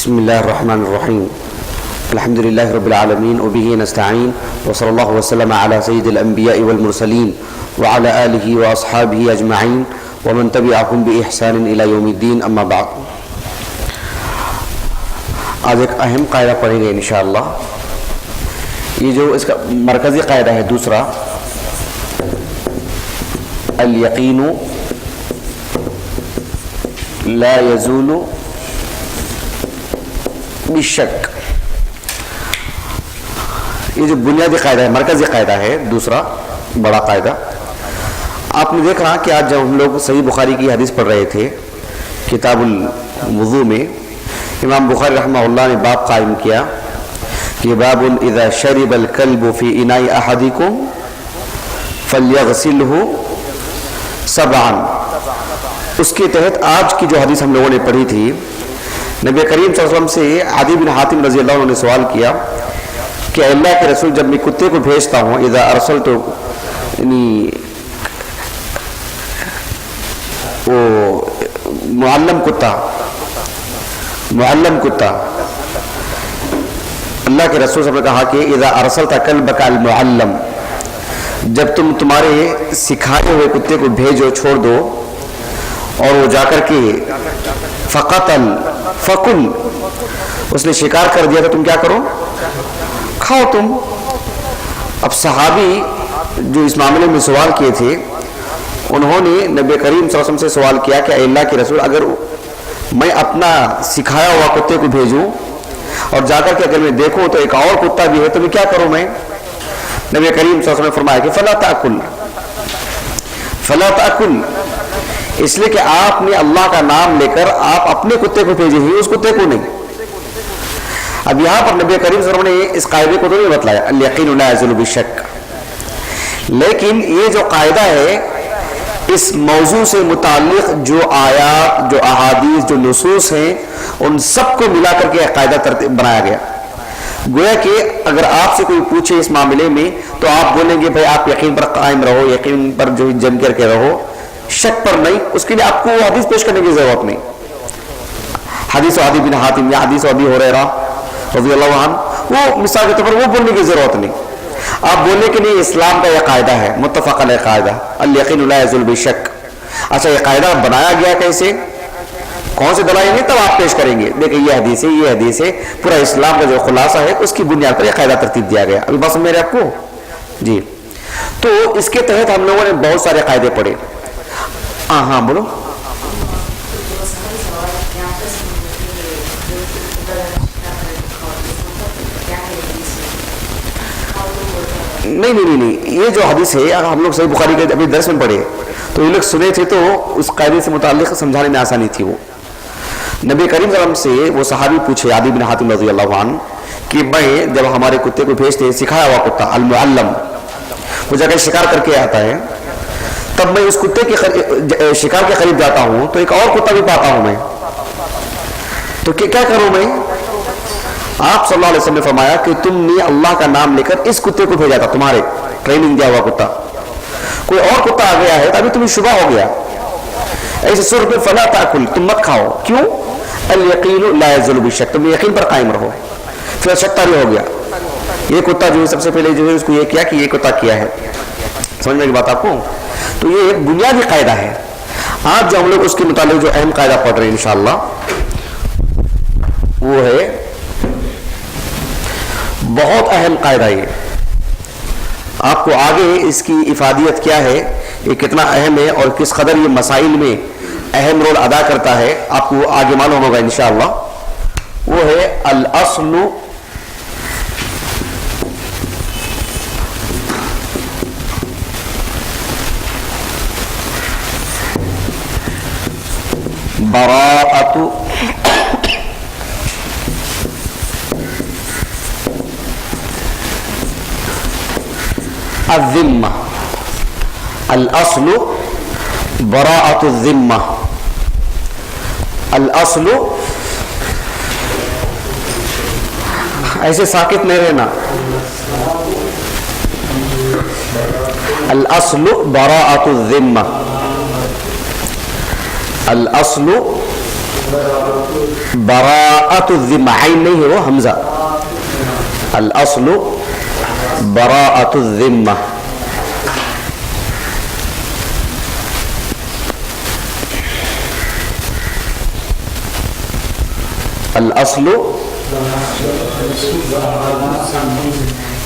بسم الله الرحمن الرحيم الحمد لله رب العالمين وبه نستعين وصلى الله وسلم على سيد الأنبياء والمرسلين وعلى آله وأصحابه أجمعين ومن تبعهم بإحسان إلى يوم الدين أما بعد. آج ایک اہم قاعدہ پڑھیں گے انشاءاللہ. یہ جو اس کا مرکزی قاعدہ ہے دوسرا، الیقین لا یزول بالشک. یہ جو بنیادی قاعدہ ہے، مرکزی قاعدہ ہے دوسرا بڑا قاعدہ. آپ نے دیکھا کہ آج جب ہم لوگ صحیح بخاری کی حدیث پڑھ رہے تھے کتاب الوضو میں، امام بخاری رحمہ اللہ نے باب قائم کیا کہ باب اذا شرب الكلب في اناء احدكم فليغسله سبعا. اس کے تحت آج کی جو حدیث ہم لوگوں نے پڑھی تھی، نبی کریم صلی اللہ علیہ وسلم سے عدی بن حاتم رضی اللہ عنہ نے سوال کیا کہ اللہ کے رسول جب میں کتے کو بھیجتا ہوں، اذا ارسلت، یعنی وہ معلم کتا اللہ کے رسول صلی اللہ علیہ وسلم نے کہا کہ اذا ارسلت کلبک المعلم، جب تم تمہارے سکھائے ہوئے کتے کو بھیجو، چھوڑ دو، اور وہ جا کر کے فقتل فکل، اس نے شکار کر دیا تو تم کیا کرو؟ کھاؤ تم. اب صحابی جو اس معاملے میں سوال کیے تھے، انہوں نے نبی کریم صلی اللہ علیہ وسلم سے سوال کیا کہ اے اللہ کے رسول، اگر میں اپنا سکھایا ہوا کتے کو بھیجوں اور جا کر کے اگر میں دیکھوں تو ایک اور کتا بھی ہے تو میں کیا کروں؟ میں نبی کریم صلی اللہ علیہ وسلم نے فرمایا کہ فلا تأکل، اس لیے کہ آپ نے اللہ کا نام لے کر آپ اپنے کتے کو بھیجے ہی، اس کتے کو نہیں. اب یہاں پر نبی کریم صلی اللہ علیہ وسلم نے اس قاعدے کو تو نہیں بتلایا الیقین لا یزول بالشک، لیکن یہ جو قاعدہ ہے اس موضوع سے متعلق جو آیات، جو احادیث، جو نصوص ہیں، ان سب کو ملا کر کے قاعدہ ترتیب بنایا گیا. گویا کہ اگر آپ سے کوئی پوچھے اس معاملے میں تو آپ بولیں گے بھائی آپ یقین پر قائم رہو، یقین پر جو جم کر کے رہو، شک پر نہیں. اس کے لیے آپ کو حدیث پیش کرنے کی ضرورت نہیں. حدیث عدی بن حاتم یا حدیث ابی ہریرہ رضی اللہ عنہ، وہ مثال کے طور پر وہ بولنے کی ضرورت نہیں. آپ بولنے کے لیے اسلام کا یہ قاعدہ ہے، متفق علیہ قاعدہ، الیقین لا یزول بالشک. اچھا، یہ قاعدہ بنایا گیا کیسے، کون سے دلائل ہیں، تب آپ پیش کریں گے. دیکھیں یہ حدیث ہے، یہ حدیث ہے، پورا اسلام کا جو خلاصہ ہے اس کی بنیاد پر یہ قاعدہ ترتیب دیا گیا. ابھی بات سمجھ رہے آپ کو جی. تو اس کے تحت ہم لوگوں نے بہت سارے قاعدے پڑھے. ہاں بولو. نہیں، یہ جو حدیث ہے ہم لوگ صحیح بخاری کے ابھی درس میں پڑھے تو یہ لوگ سنے تھے تو اس قاعدے سے متعلق سمجھانے میں آسانی تھی. وہ نبی کریم صلی اللہ علیہ وسلم سے وہ صحابی پوچھے عدی بن حاتم رضی اللہ عنہ کہ میں جب ہمارے کتے کو بھیجتے ہیں، سکھایا ہوا کتا المعلم، وہ جا کے شکار کر کے آتا ہے، تب میں اس کتے کے شکار کے قریب جاتا ہوں تو ایک اور کتا بھی پاتا ہوں میں، تو کیا کروں میں؟ آپ صلی اللہ علیہ وسلم نے فرمایا کہ تم نے اللہ کا نام لے کر اس کتے کو بھیجا تھا، تمہارے ٹریننگ دیا ہوا کتا. کوئی اور کتا آ گیا ہے تو ابھی تمہیں شبہ ہو گیا، ایسے سر پہ فلا تاکل، تم مت کھاؤ. کیوں؟ الیقین لا یزول بالشک، تم یقین پر قائم رہو. پھر شک طاری ہو گیا، یہ کتا جو ہے سب سے پہلے جو ہے اس کو یہ کیا کہ یہ کتا کیا ہے. سمجھ میں کی بات آپ کو؟ تو یہ ایک بنیادی قاعدہ ہے. آج جو ہم لوگ اس کے متعلق جو اہم قاعدہ پڑھ رہے ہیں انشاءاللہ وہ ہے بہت اہم قاعدہ. یہ آپ کو آگے اس کی افادیت کیا ہے، یہ کتنا اہم ہے اور کس قدر یہ مسائل میں اہم رول ادا کرتا ہے، آپ کو آگے معلوم ہوگا انشاءاللہ. وہ ہے الاصل براءۃ الذمہ. الاصل براءۃ الذمہ. الاصل، ایسے ساکت نہیں رہنا. الاصل براءۃ الذمہ. الاصل براءۃ الذمہ، عین نہیں ہے وہ حمزہ، الاصل براءۃ الذمہ. الاصل،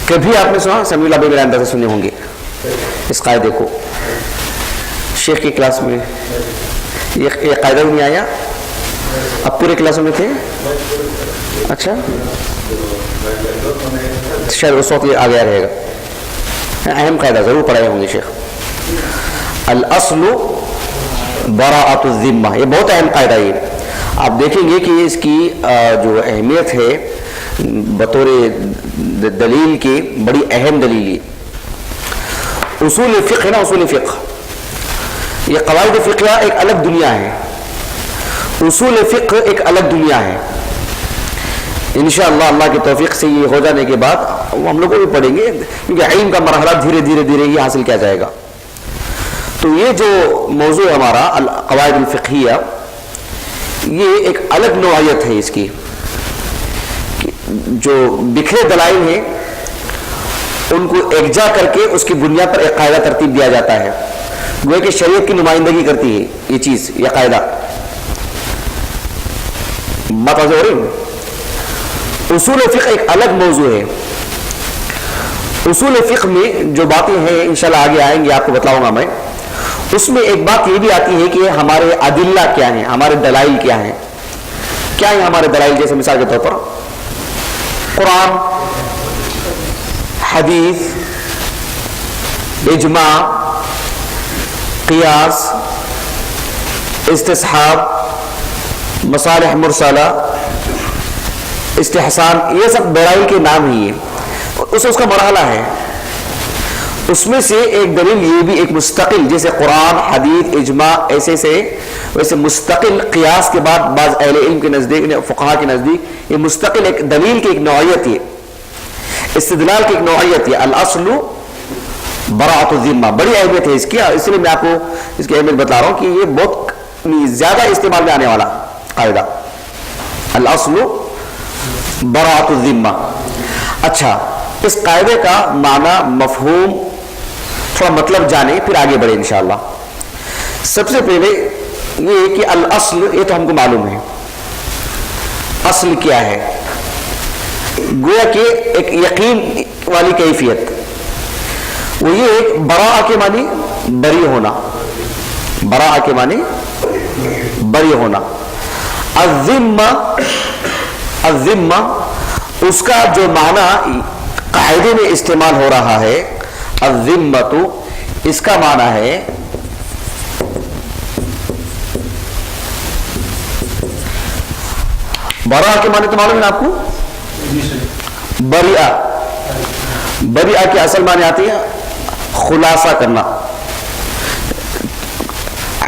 کبھی آپ نے سنا؟ سمیع اللہ میرے اندر سے سنے ہوں گے اس قاعدے کو شیخ کی کلاس میں. یہ قاعدہ بھی نہیں آیا؟ اب پورے کلاسوں میں تھے؟ اچھا، شاید اس وقت یہ آ گیا رہے گا. اہم قاعدہ ضرور پڑھائے ہوں گے شیخ. الاصل براءۃ الذمہ، یہ بہت اہم قاعدہ ہے. آپ دیکھیں گے کہ اس کی جو اہمیت ہے بطور دلیل کی بڑی اہم دلیل ہے. اصول فقہ ہے نا، اصول فقہ، یہ قواعد فقہ ایک الگ دنیا ہے، اصول فقہ ایک الگ دنیا ہے. انشاءاللہ اللہ کی توفیق سے یہ ہو جانے کے بعد ہم لوگ بھی پڑھیں گے، کیونکہ علم کا مرحلہ دھیرے دھیرے دھیرے ہی حاصل کیا جائے گا. تو یہ جو موضوع ہمارا القواعد الفقہیہ، یہ ایک الگ نوعیت ہے. اس کی جو بکھرے دلائل ہیں ان کو یکجا کر کے اس کی بنیاد پر ایک قاعدہ ترتیب دیا جاتا ہے. گویا کہ شریعت کی نمائندگی کرتی ہے یہ چیز، یہ قاعدہ. بات واضح ہو رہی؟ اصول فقہ ایک الگ موضوع ہے. اصول فقہ میں جو باتیں ہیں انشاءاللہ آگے آئیں گے، آپ کو بتلاؤں گا میں. اس میں ایک بات یہ بھی آتی ہے کہ ہمارے ادلہ کیا ہیں، ہمارے دلائل کیا ہیں. کیا ہیں ہمارے دلائل؟ جیسے مثال کے طور پر قرآن، حدیث، اجماع، قیاس، استصحاب، مصالح مرسلہ، استحسان، یہ سب دلائل کے نام ہی ہیں. اس کا مرحلہ ہے. اس میں سے ایک دلیل یہ بھی ایک مستقل، جیسے قرآن، حدیث، اجماع، ایسے سے ویسے مستقل قیاس کے بعد بعض اہل علم کے نزدیک، فقہا کے نزدیک، یہ مستقل ایک دلیل کی ایک نوعیت ہے، استدلال کی ایک نوعیت ہے. الاصل براءۃ الذمہ، بڑی اہمیت ہے اس کی. اس لیے میں آپ کو اس کی اہمیت بتا رہا ہوں کہ یہ بہت زیادہ استعمال میں آنے والا قاعدہ، الاصل براءۃ الذمہ. اچھا، اس قاعدے کا معنی، مفہوم، تھوڑا مطلب جانے پھر آگے بڑھے انشاءاللہ. سب سے پہلے یہ کہ الاصل، یہ تو ہم کو معلوم ہے اصل کیا ہے. گویا کہ ایک یقین والی کیفیت، وہ یہ ایک براء کے معنی بری ہونا، براء کے معنی بری ہونا. الذمہ، الذمہ اس کا جو معنی قاعدے میں استعمال ہو رہا ہے، الذمۃ، اس کا معنی ہے براء کے معنی تو معلوم ہے آپ کو، بریہ. بریہ کی اصل معنی آتی ہے خلاصہ کرنا،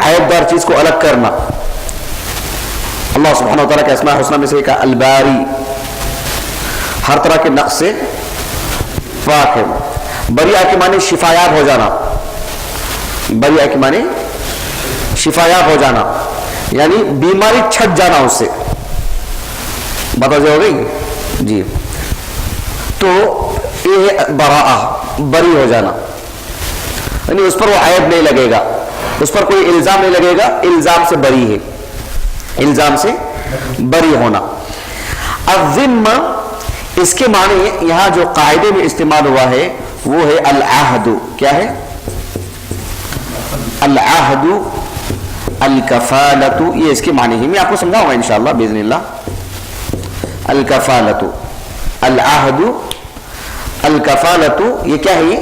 عیبدار چیز کو الگ کرنا. اللہ سبحانہ وتعالیٰ کے اسماء الحسنی میں سے ایک الباری، ہر طرح کے نقص سے پاک ہے. بریہ کے معنی شفایاب ہو جانا، بریہ کے معنی شفایاب ہو جانا، یعنی بیماری چھٹ جانا اس سے. بات واضح ہو گئی جی. تو یہ ہے براءہ، بری ہو جانا، یعنی اس پر وہ عیب نہیں لگے گا، اس پر کوئی الزام نہیں لگے گا، الزام سے بری ہے، الزام سے بری ہونا. الذمہ، اس کے معنی یہاں جو قاعدے میں استعمال ہوا ہے وہ ہے العہد. کیا ہے؟ العہد، الکفالۃ، یہ اس کے معنی ہے. میں آپ کو سمجھاؤں گا انشاءاللہ باذن اللہ. الکفالۃ، العہد، الکفالۃ، یہ کیا ہے؟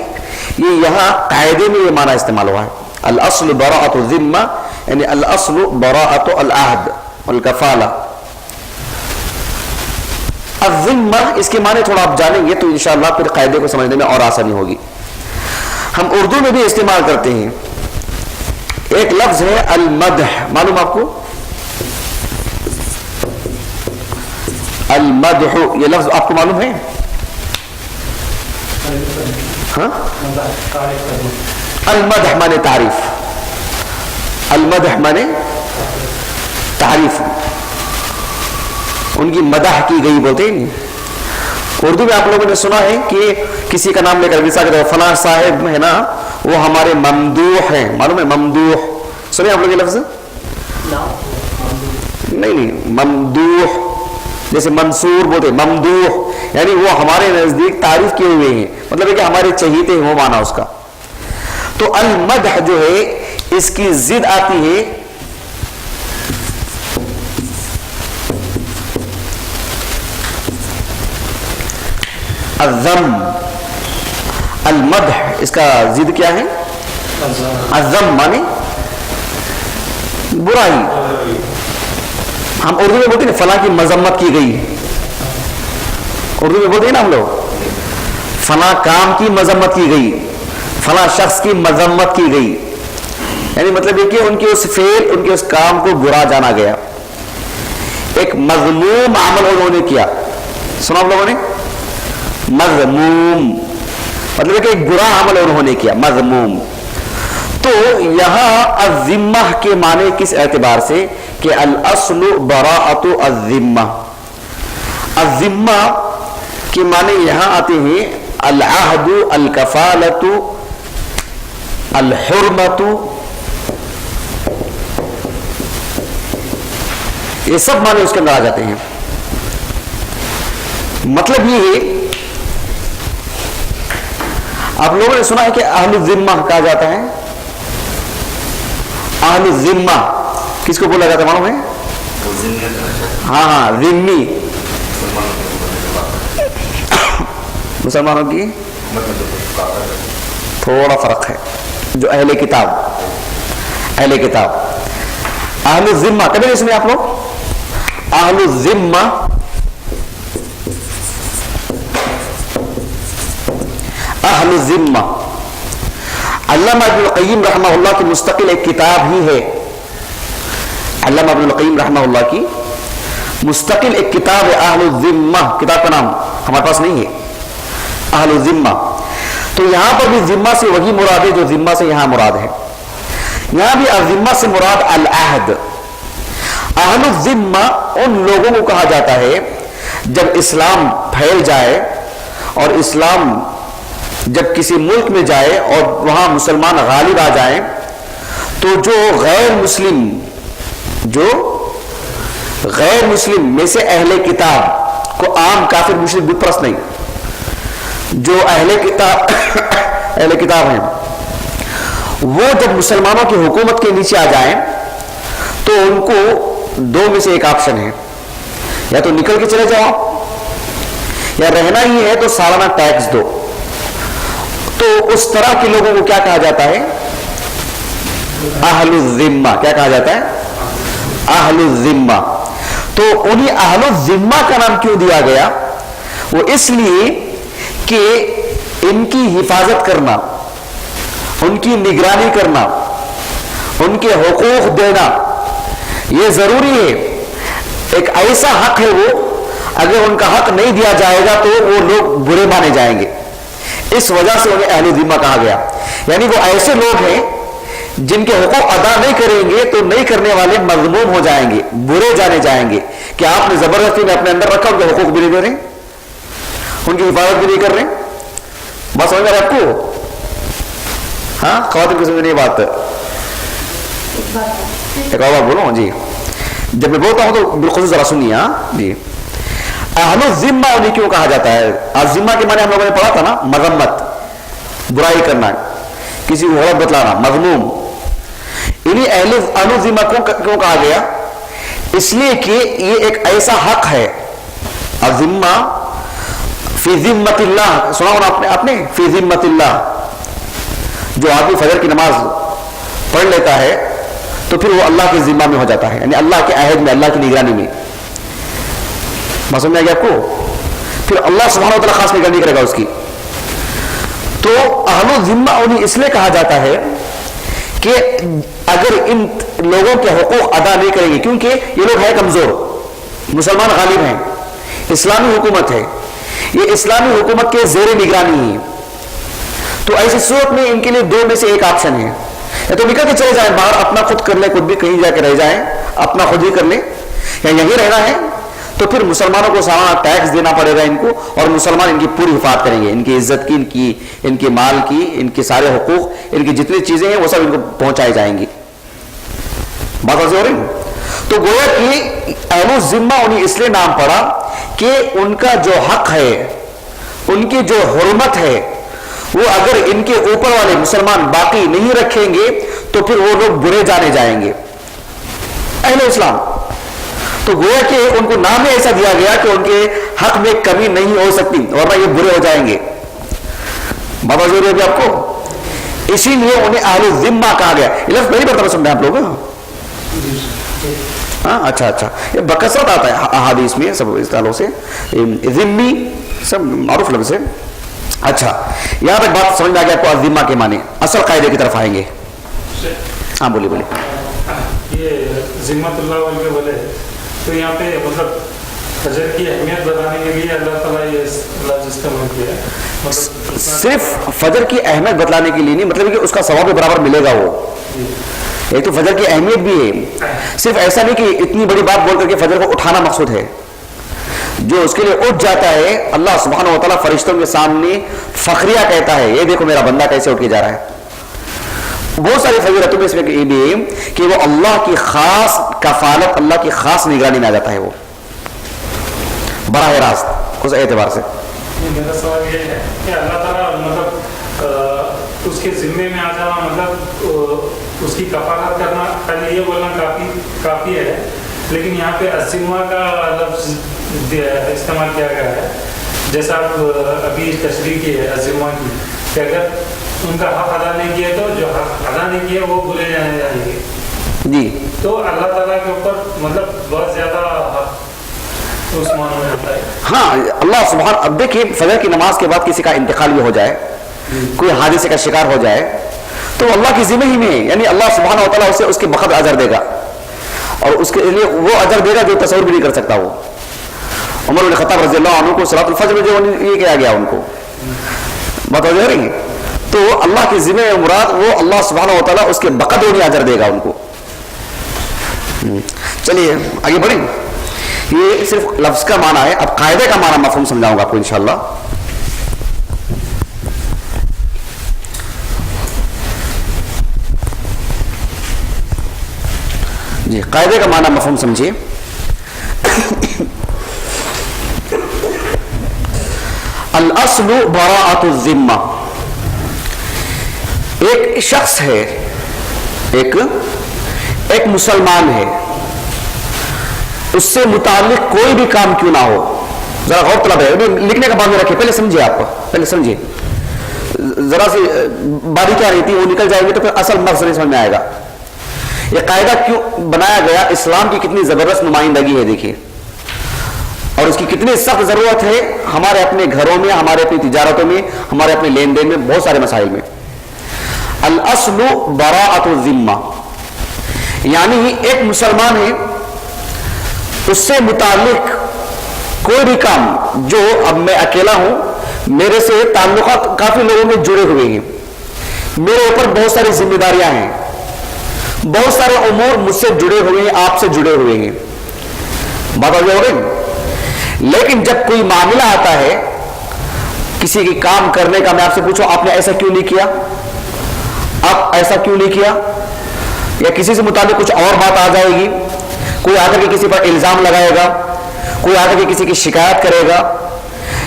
یہ یہاں قاعدے میں یہ معنی استعمال ہوا ہے. الاصل براءۃ الذمہ، یعنی الاصل براءۃ العہد والکفالہ. الذمہ، اس کے معنی تھوڑا آپ جانیں گے تو انشاءاللہ پھر قاعدے کو سمجھنے میں اور آسانی ہوگی. ہم اردو میں بھی استعمال کرتے ہیں. ایک لفظ ہے المدح، معلوم آپ کو؟ المدح، یہ لفظ آپ کو معلوم ہے؟ ہاں، المدح مانے تعریف، المدح مانے تعریف. ان کی مدح کی گئی بولتے ہیں. اردو میں آپ لوگوں نے سنا ہے کہ کسی کا نام لے کر کہتے ہیں فلاں صاحب ہے نا وہ ہمارے ممدوح ہیں. معلوم ہے ممدوح؟ سنیں آپ لوگ یہ لفظ؟ نہیں ممدوح جیسے منصور بولتے ممدوح یعنی وہ ہمارے نزدیک تعریف کیے ہوئے ہیں, مطلب ہے کہ ہمارے چہیتے ہیں, وہ معنی اس کا. تو المدح جو ہے اس کی ضد آتی ہے الذم. المدح اس کا ضد کیا ہے؟ الذم مانے برائی. ہم اردو میں بولتے ہیں فلاں کی مذمت کی گئی, اردو میں بولتے ہیں نا ہم لوگ فلاں کام کی مذمت کی گئی, فلاں شخص کی مذمت کی گئی, یعنی مطلب یہ کہ ان کے اس فعل ان کے اس کام کو برا جانا گیا. ایک مذموم عمل انہوں نے کیا, سنا ہم لوگوں نے مذموم مطلب ہے کہ ایک برا عمل انہوں نے کیا مذموم. تو یہاں الذمہ کے معنی کس اعتبار سے کہ الاصل براءۃ الذمہ. الذمہ کے معنی یہاں آتے ہیں العہد, الکفالۃ, الحرمۃ, یہ سب معنی اس کے اندر آ جاتے ہیں. مطلب یہ ہے آپ لوگوں نے سنا ہے کہ اہل الذمہ کہا جاتا ہے. اہل الذمہ کس کو بولا جاتا ہے معلوم ہے؟ ہاں ذمی مسلمانوں کی تھوڑا فرق ہے. جو اہل کتاب اہل الذمہ کبھی نہیں سنے آپ لوگ؟ اہل الذمہ اہل الذمہ علامہ ابن القیم رحمہ اللہ کی مستقل ایک کتاب ہی ہے. علامہ ابن القیم رحمہ اللہ کی مستقل ایک کتاب ہے اہل الذمہ. کتاب کا نام ہمارے پاس نہیں ہے, اہل الذمہ. تو یہاں پر بھی ذمہ سے وہی مراد ہے جو ذمہ سے یہاں مراد ہے. یہاں بھی الذمہ سے مراد العہد. اہل الذمہ ان لوگوں کو کہا جاتا ہے جب اسلام پھیل جائے اور اسلام جب کسی ملک میں جائے اور وہاں مسلمان غالب آ جائیں تو جو غیر مسلم میں سے اہل کتاب کو عام کافر مشرک بت پرست نہیں, جو اہل کتاب ہیں وہ جب مسلمانوں کی حکومت کے نیچے آ جائیں تو ان کو دو میں سے ایک آپشن ہے, یا تو نکل کے چلے جاؤ یا رہنا ہی ہے تو سالانہ ٹیکس دو. تو اس طرح کے لوگوں کو کیا کہا جاتا ہے؟ اہل الذمہ. کیا کہا جاتا ہے؟ اہل الذمہ. تو انہیں اہل الذمہ کا نام کیوں دیا گیا؟ وہ اس لیے کہ ان کی حفاظت کرنا, ان کی نگرانی کرنا, ان کے حقوق دینا یہ ضروری ہے. ایک ایسا حق ہے وہ, اگر ان کا حق نہیں دیا جائے گا تو وہ لوگ برے مانے جائیں گے. اس وجہ سے انہیں اہل ذمہ کہا گیا. یعنی وہ ایسے لوگ ہیں جن کے حقوق ادا نہیں کریں گے تو نہیں کرنے والے مذموم ہو جائیں گے, برے جانے جائیں گے کہ آپ نے زبردستی میں اپنے اندر رکھا, ان کے حقوق بھی نہیں دے رہے, ان کی حفاظت بھی نہیں کر رہے. بس سمجھ میں آپ کو؟ ہاں خواتین کی سمجھ نہیں بات. ایک اور بات بولو جی, جب میں بولتا ہوں تو بالخصوص ذرا سنیے. ہاں جی, اہل الذمہ انہیں کیوں کہا جاتا ہے؟ الذمہ کے معنی ہم لوگوں نے پڑھا تھا نا, مذمت, برائی کرنا, کسی کو غلط بتلانا, مذموم. انہیں اہل الذمہ کیوں کہا گیا؟ اس لیے کہ یہ ایک ایسا حق ہے. الذمہ فی ذمت اللہ, سنا ہونا آپ نے فی ذمت اللہ. جو آدمی فجر کی نماز پڑھ لیتا ہے تو پھر وہ اللہ کے ذمہ میں ہو جاتا ہے, یعنی اللہ کے عہد میں, اللہ کی نگرانی میں. سمجھ میں آ گیا آپ کو؟ پھر اللہ سبحانہ وتعالیٰ خاص نگرانی کرے گا اس کی. تو اہل الذمہ انہیں اس لیے کہا جاتا ہے کہ اگر ان لوگوں کے حقوق ادا نہیں کریں گے, کیونکہ یہ لوگ ہیں کمزور, مسلمان غالب ہیں, اسلامی حکومت ہے, یہ اسلامی حکومت کے زیر نگرانی ہے. تو ایسی صورت میں ان کے لیے دو میں سے ایک آپشن ہے, یا تو نکل کے چلے جائیں باہر, اپنا خود کر لیں, خود بھی کہیں جا کے رہ جائیں, اپنا خود ہی کر لیں, یا یہیں رہنا ہے تو پھر مسلمانوں کو سالانہ ٹیکس دینا پڑے گا ان کو, اور مسلمان ان کی پوری حفاظت کریں گے, ان کی عزت کی, ان کے مال کی, ان کے سارے حقوق, ان کی جتنی چیزیں ہیں وہ سب ان کو پہنچائی جائیں گی. بات واضح ہو رہی. تو گویا کہ اہل الذمہ انہیں اس لیے نام پڑا کہ ان کا جو حق ہے, ان کی جو حرمت ہے, وہ اگر ان کے اوپر والے مسلمان باقی نہیں رکھیں گے تو پھر وہ لوگ برے جانے جائیں گے, اہل اسلام. تو گویا کہ ان کو نام ایسا دیا گیا کہ ان کے حق میں کمی نہیں ہو سکتی, ورنہ یہ برے ہو جائیں گے. بابا ضروری ہے آپ کو, اسی لیے انہیں اہل الذمہ کہا گیا. یہ لفظ پہلی مرتبہ سمجھے آپ لوگ؟ ہاں اچھا اچھا, یہ بکثرت آتا ہے احادیث میں سب اصطلاحوں سے. ذمی سب معروف لفظ ہے. اچھا, یہاں تک بات سمجھ میں آ گیا آپ کو الذمہ کے معنی. اصل قاعدے کی طرف آئیں گے. ہاں بولیے بولیے. یہ ذمت اللہ والے بولے تو یہاں پہ مطلب فجر کی اہمیت بتانے کے لیے اللہ تعالیٰ یہ لفظ استعمال کیا ہے. مطلب صرف فجر کی اہمیت بتلانے کے لیے نہیں, مطلب کہ اس کا ثواب برابر ملے گا. وہ ایک تو فجر کی اہمیت بھی ہے, صرف ایسا نہیں کہ اتنی بڑی بات بول کر کے فجر کو اٹھانا مقصود ہے. جو اس کے لیے اٹھ جاتا ہے, اللہ سبحانہ و تعالیٰ فرشتوں کے سامنے فخریہ کہتا ہے, یہ دیکھو میرا بندہ کیسے اٹھ کے جا رہا ہے. بہت ساری فضیلتوں میں اس میں یہ بھی ہے کہ وہ اللہ کی خاص کفالت, اللہ کی خاص نگرانی میں آ جاتا ہے وہ براہ راست اس اعتبار سے. میرا سوال یہ ہے کہ اللہ تعالیٰ مطلب اس کے ذمے میں آ جانا, مطلب اس کی کفالت کرنا, خالی یہ بولنا کافی ہے, لیکن یہاں پہ الذمہ کا لفظ استعمال کیا گیا ہے. جیسا آپ ابھی تشریح کی ہے الذمہ کی, کہ اگر ان کا حق ادا نہیں کیا تو جو حق ادا نہیں کیا وہ برے جانے جائیں گے جی. تو اللہ تعالیٰ کے اوپر مطلب بہت زیادہ اس معنی میں ہوتا ہے. ہاں اللہ سبحان, اب دیکھیے فجر کی نماز کے بعد کسی کا انتقال بھی ہو جائے, کوئی حادثے کا شکار ہو جائے, تو اللہ کی ذمہ ہی میں, یعنی اللہ سبحانہ و تعالیٰ اسے اس کے بخت اجر دے گا, اور اس کے لیے وہ اجر دے گا جو تصور بھی نہیں کر سکتا وہ. عمر بن خطاب رضی اللہ عنہ کو صلاۃ الفجر میں جو یہ کیا گیا ان کو بات ہو رہی ہے, تو اللہ کی ذمہ مراد وہ اللہ سبحانہ و تعالیٰ اس کے بقدر میں اجر دے گا ان کو. چلیے آگے بڑھیں. یہ صرف لفظ کا معنی ہے, اب قاعدے کا معنی مفہوم سمجھاؤں گا آپ کو انشاءاللہ. جی, قاعدے کا معنی مفہوم سمجھیے. الاصل براءۃ الذمہ. ایک شخص ہے, ایک مسلمان ہے, اس سے متعلق کوئی بھی کام کیوں نہ ہو, ذرا غور طلب ہے, لکھنے کا بعد میں رکھے, پہلے سمجھیے, آپ پہلے سمجھیے, ذرا سی باریکیاں رہی تھی وہ نکل جائے گی تو پھر اصل مقصد نہیں سمجھ میں آئے گا. یہ قاعدہ کیوں بنایا گیا, اسلام کی کتنی زبردست نمائندگی ہے دیکھیے, اور اس کی کتنی سخت ضرورت ہے ہمارے اپنے گھروں میں, ہمارے اپنی تجارتوں میں, ہمارے اپنے لین دین میں, بہت سارے مسائل میں. الاصل براءۃ الذمہ, یعنی ایک مسلمان ہے, اس سے متعلق کوئی بھی کام, جو اب میں اکیلا ہوں, میرے سے تعلقات کافی لوگوں میں جڑے ہوئے ہیں, میرے اوپر بہت ساری ذمہ داریاں ہیں, بہت سارے امور مجھ سے جڑے ہوئے ہیں, آپ سے جڑے ہوئے ہیں. بات ہو گئی. لیکن جب کوئی معاملہ آتا ہے کسی کی کام کرنے کا, میں آپ سے پوچھوں آپ نے ایسا کیوں نہیں کیا, آپ ایسا کیوں نہیں کیا, یا کسی سے متعلق کچھ اور بات آ جائے گی, کوئی آ کر کے کسی پر الزام لگائے گا, کوئی آ کر کے کسی کی شکایت کرے گا,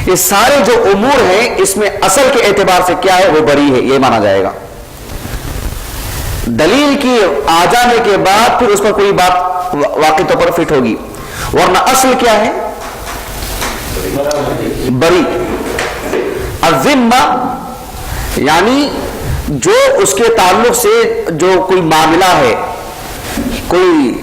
یہ سارے جو امور ہیں اس میں اصل کے اعتبار سے کیا ہے, وہ بری ہے, یہ مانا جائے گا. دلیل کی آ جانے کے بعد پھر اس پر کوئی بات واقعی طور پر فٹ ہوگی, ورنہ اصل کیا ہے, بری. الذمہ یعنی جو اس کے تعلق سے جو کوئی معاملہ ہے, کوئی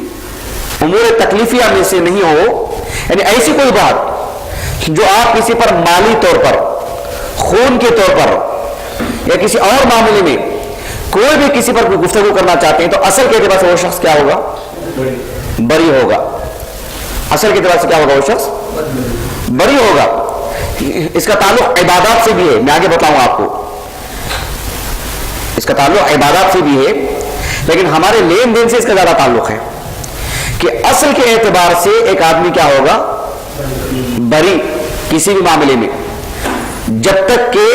امور تکلیفیہ میں سے نہیں ہو, یعنی ایسی کوئی بات جو آپ کسی پر مالی طور پر, خون کے طور پر, یا کسی اور معاملے میں کوئی بھی کسی پر کوئی گفتگو کرنا چاہتے ہیں, تو اصل کے اعتبار سے وہ شخص کیا ہوگا, بری ہوگا. اصل کے اعتبار سے کیا ہوگا, وہ شخص بری ہوگا. اس کا تعلق عبادات سے بھی ہے, میں آگے بتاؤں آپ کو, اس کا تعلق عبادات سے بھی ہے, لیکن ہمارے لین دین سے اس کا زیادہ تعلق ہے. کہ اصل کے اعتبار سے ایک آدمی کیا ہوگا, بری کسی بھی معاملے میں، جب تک کہ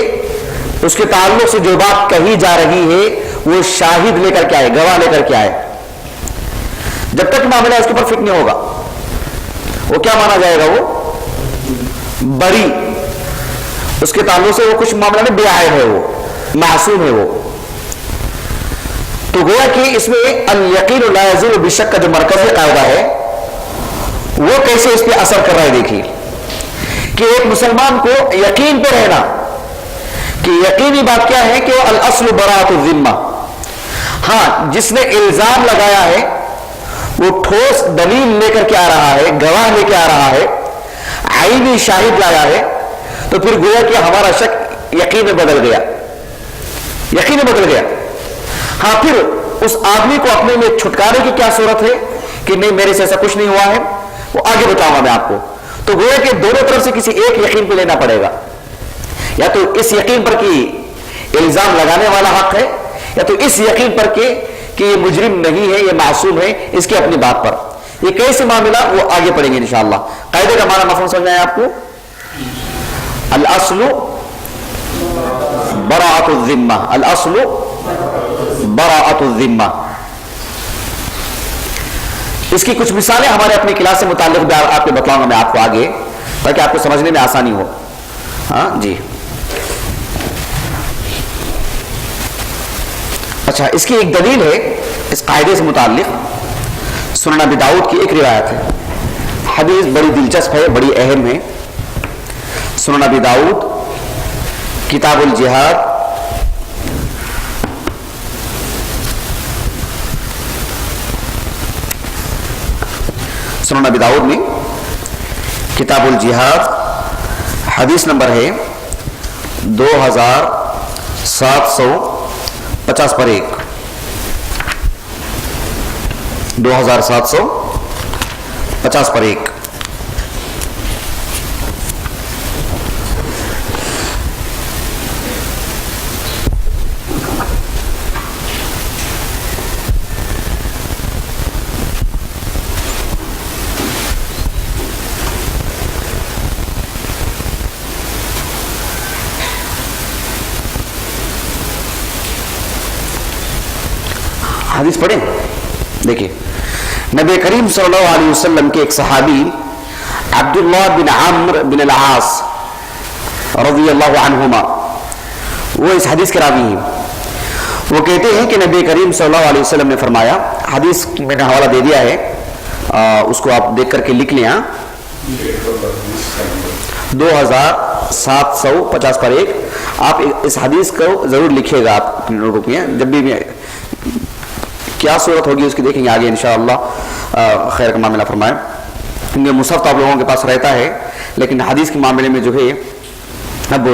اس کے تعلق سے جو بات کہی جا رہی ہے وہ شاہد لے کر کے آئے، گواہ لے کر کے آئے. جب تک معاملہ اس کے اوپر فٹ نہیں ہوگا وہ کیا مانا جائے گا؟ وہ بری، اس کے تعلق سے وہ کچھ معاملہ میں بے عیب ہے، وہ معصوم ہے. وہ تو گویا کہ اس میں الیقین لا یزول بشک کا جو مرکزی قاعدہ ہے وہ کیسے اس پہ اثر کر رہا ہے. دیکھیے کہ ایک مسلمان کو یقین پہ رہنا کہ یقینی بات کیا ہے کہ وہ الاصل براءۃ الذمہ. ہاں، جس نے الزام لگایا ہے وہ ٹھوس دلیل لے کر کے آ رہا ہے، گواہ لے کے آ رہا ہے، عینی شاہد لایا ہے، تو پھر گویا کہ ہمارا شک یقین میں بدل گیا، یقین میں بدل گیا. ہاں، پھر اس آدمی کو اپنے میں چھٹکارے کی کیا صورت ہے کہ نہیں میرے سے ایسا کچھ نہیں ہوا ہے، وہ آگے بتاؤں گا میں آپ کو. تو گویا کہ دونوں طرف سے کسی ایک یقین پہ لینا پڑے گا، یا تو اس یقین پر کہ الزام لگانے والا حق ہے، یا تو اس یقین پر کہ یہ مجرم نہیں ہے، یہ معصوم ہے، اس کی اپنی بات پر. یہ کیسے معاملہ وہ آگے پڑھیں گے انشاءاللہ. قاعدے کا ہمارا مفہوم سمجھ آیا آپ کو؟ الاصل براءۃ الذمہ، الاصل براءۃ الذمہ. اس کی کچھ مثالیں ہمارے اپنی کلاس سے متعلق بھی آپ کو بتلاؤں گا میں آپ کو آگے، تاکہ آپ کو سمجھنے میں آسانی ہو. ہاں جی. اچھا، اس کی ایک دلیل ہے اس قاعدے سے متعلق سنن ابی داؤد کی ایک روایت ہے. حدیث بڑی دلچسپ ہے، بڑی اہم ہے. سنن ابی داؤد کتاب الجہاد سنن ابی داؤد میں کتاب الجہاد حدیث نمبر ہے 2750 پر 1، 2750 پر 1. حدیث پڑھیں. دیکھیں، نبی کریم صلی اللہ علیہ وسلم کے ایک صحابی عبداللہ بن عمرو بن العاص رضی اللہ عنہما، وہ اس حدیث کے راوی ہیں. وہ کہتے ہیں کہ نبی کریم صلی اللہ علیہ وسلم نے فرمایا، حدیث میں نے حوالہ دے دیا ہے، اس کو آپ دیکھ کر کے لکھ لیں. 2750 پر 1. آپ اس حدیث کو ضرور لکھیے گا، آپ اپنے نوٹ بک میں جب بھی کیا صورت ہوگی اس کی دیکھیں گے آگے انشاءاللہ. خیر کا معاملہ فرمائے. کیونکہ مصحف تو آپ لوگوں کے پاس رہتا ہے، لیکن حدیث کے معاملے میں جو ہے اب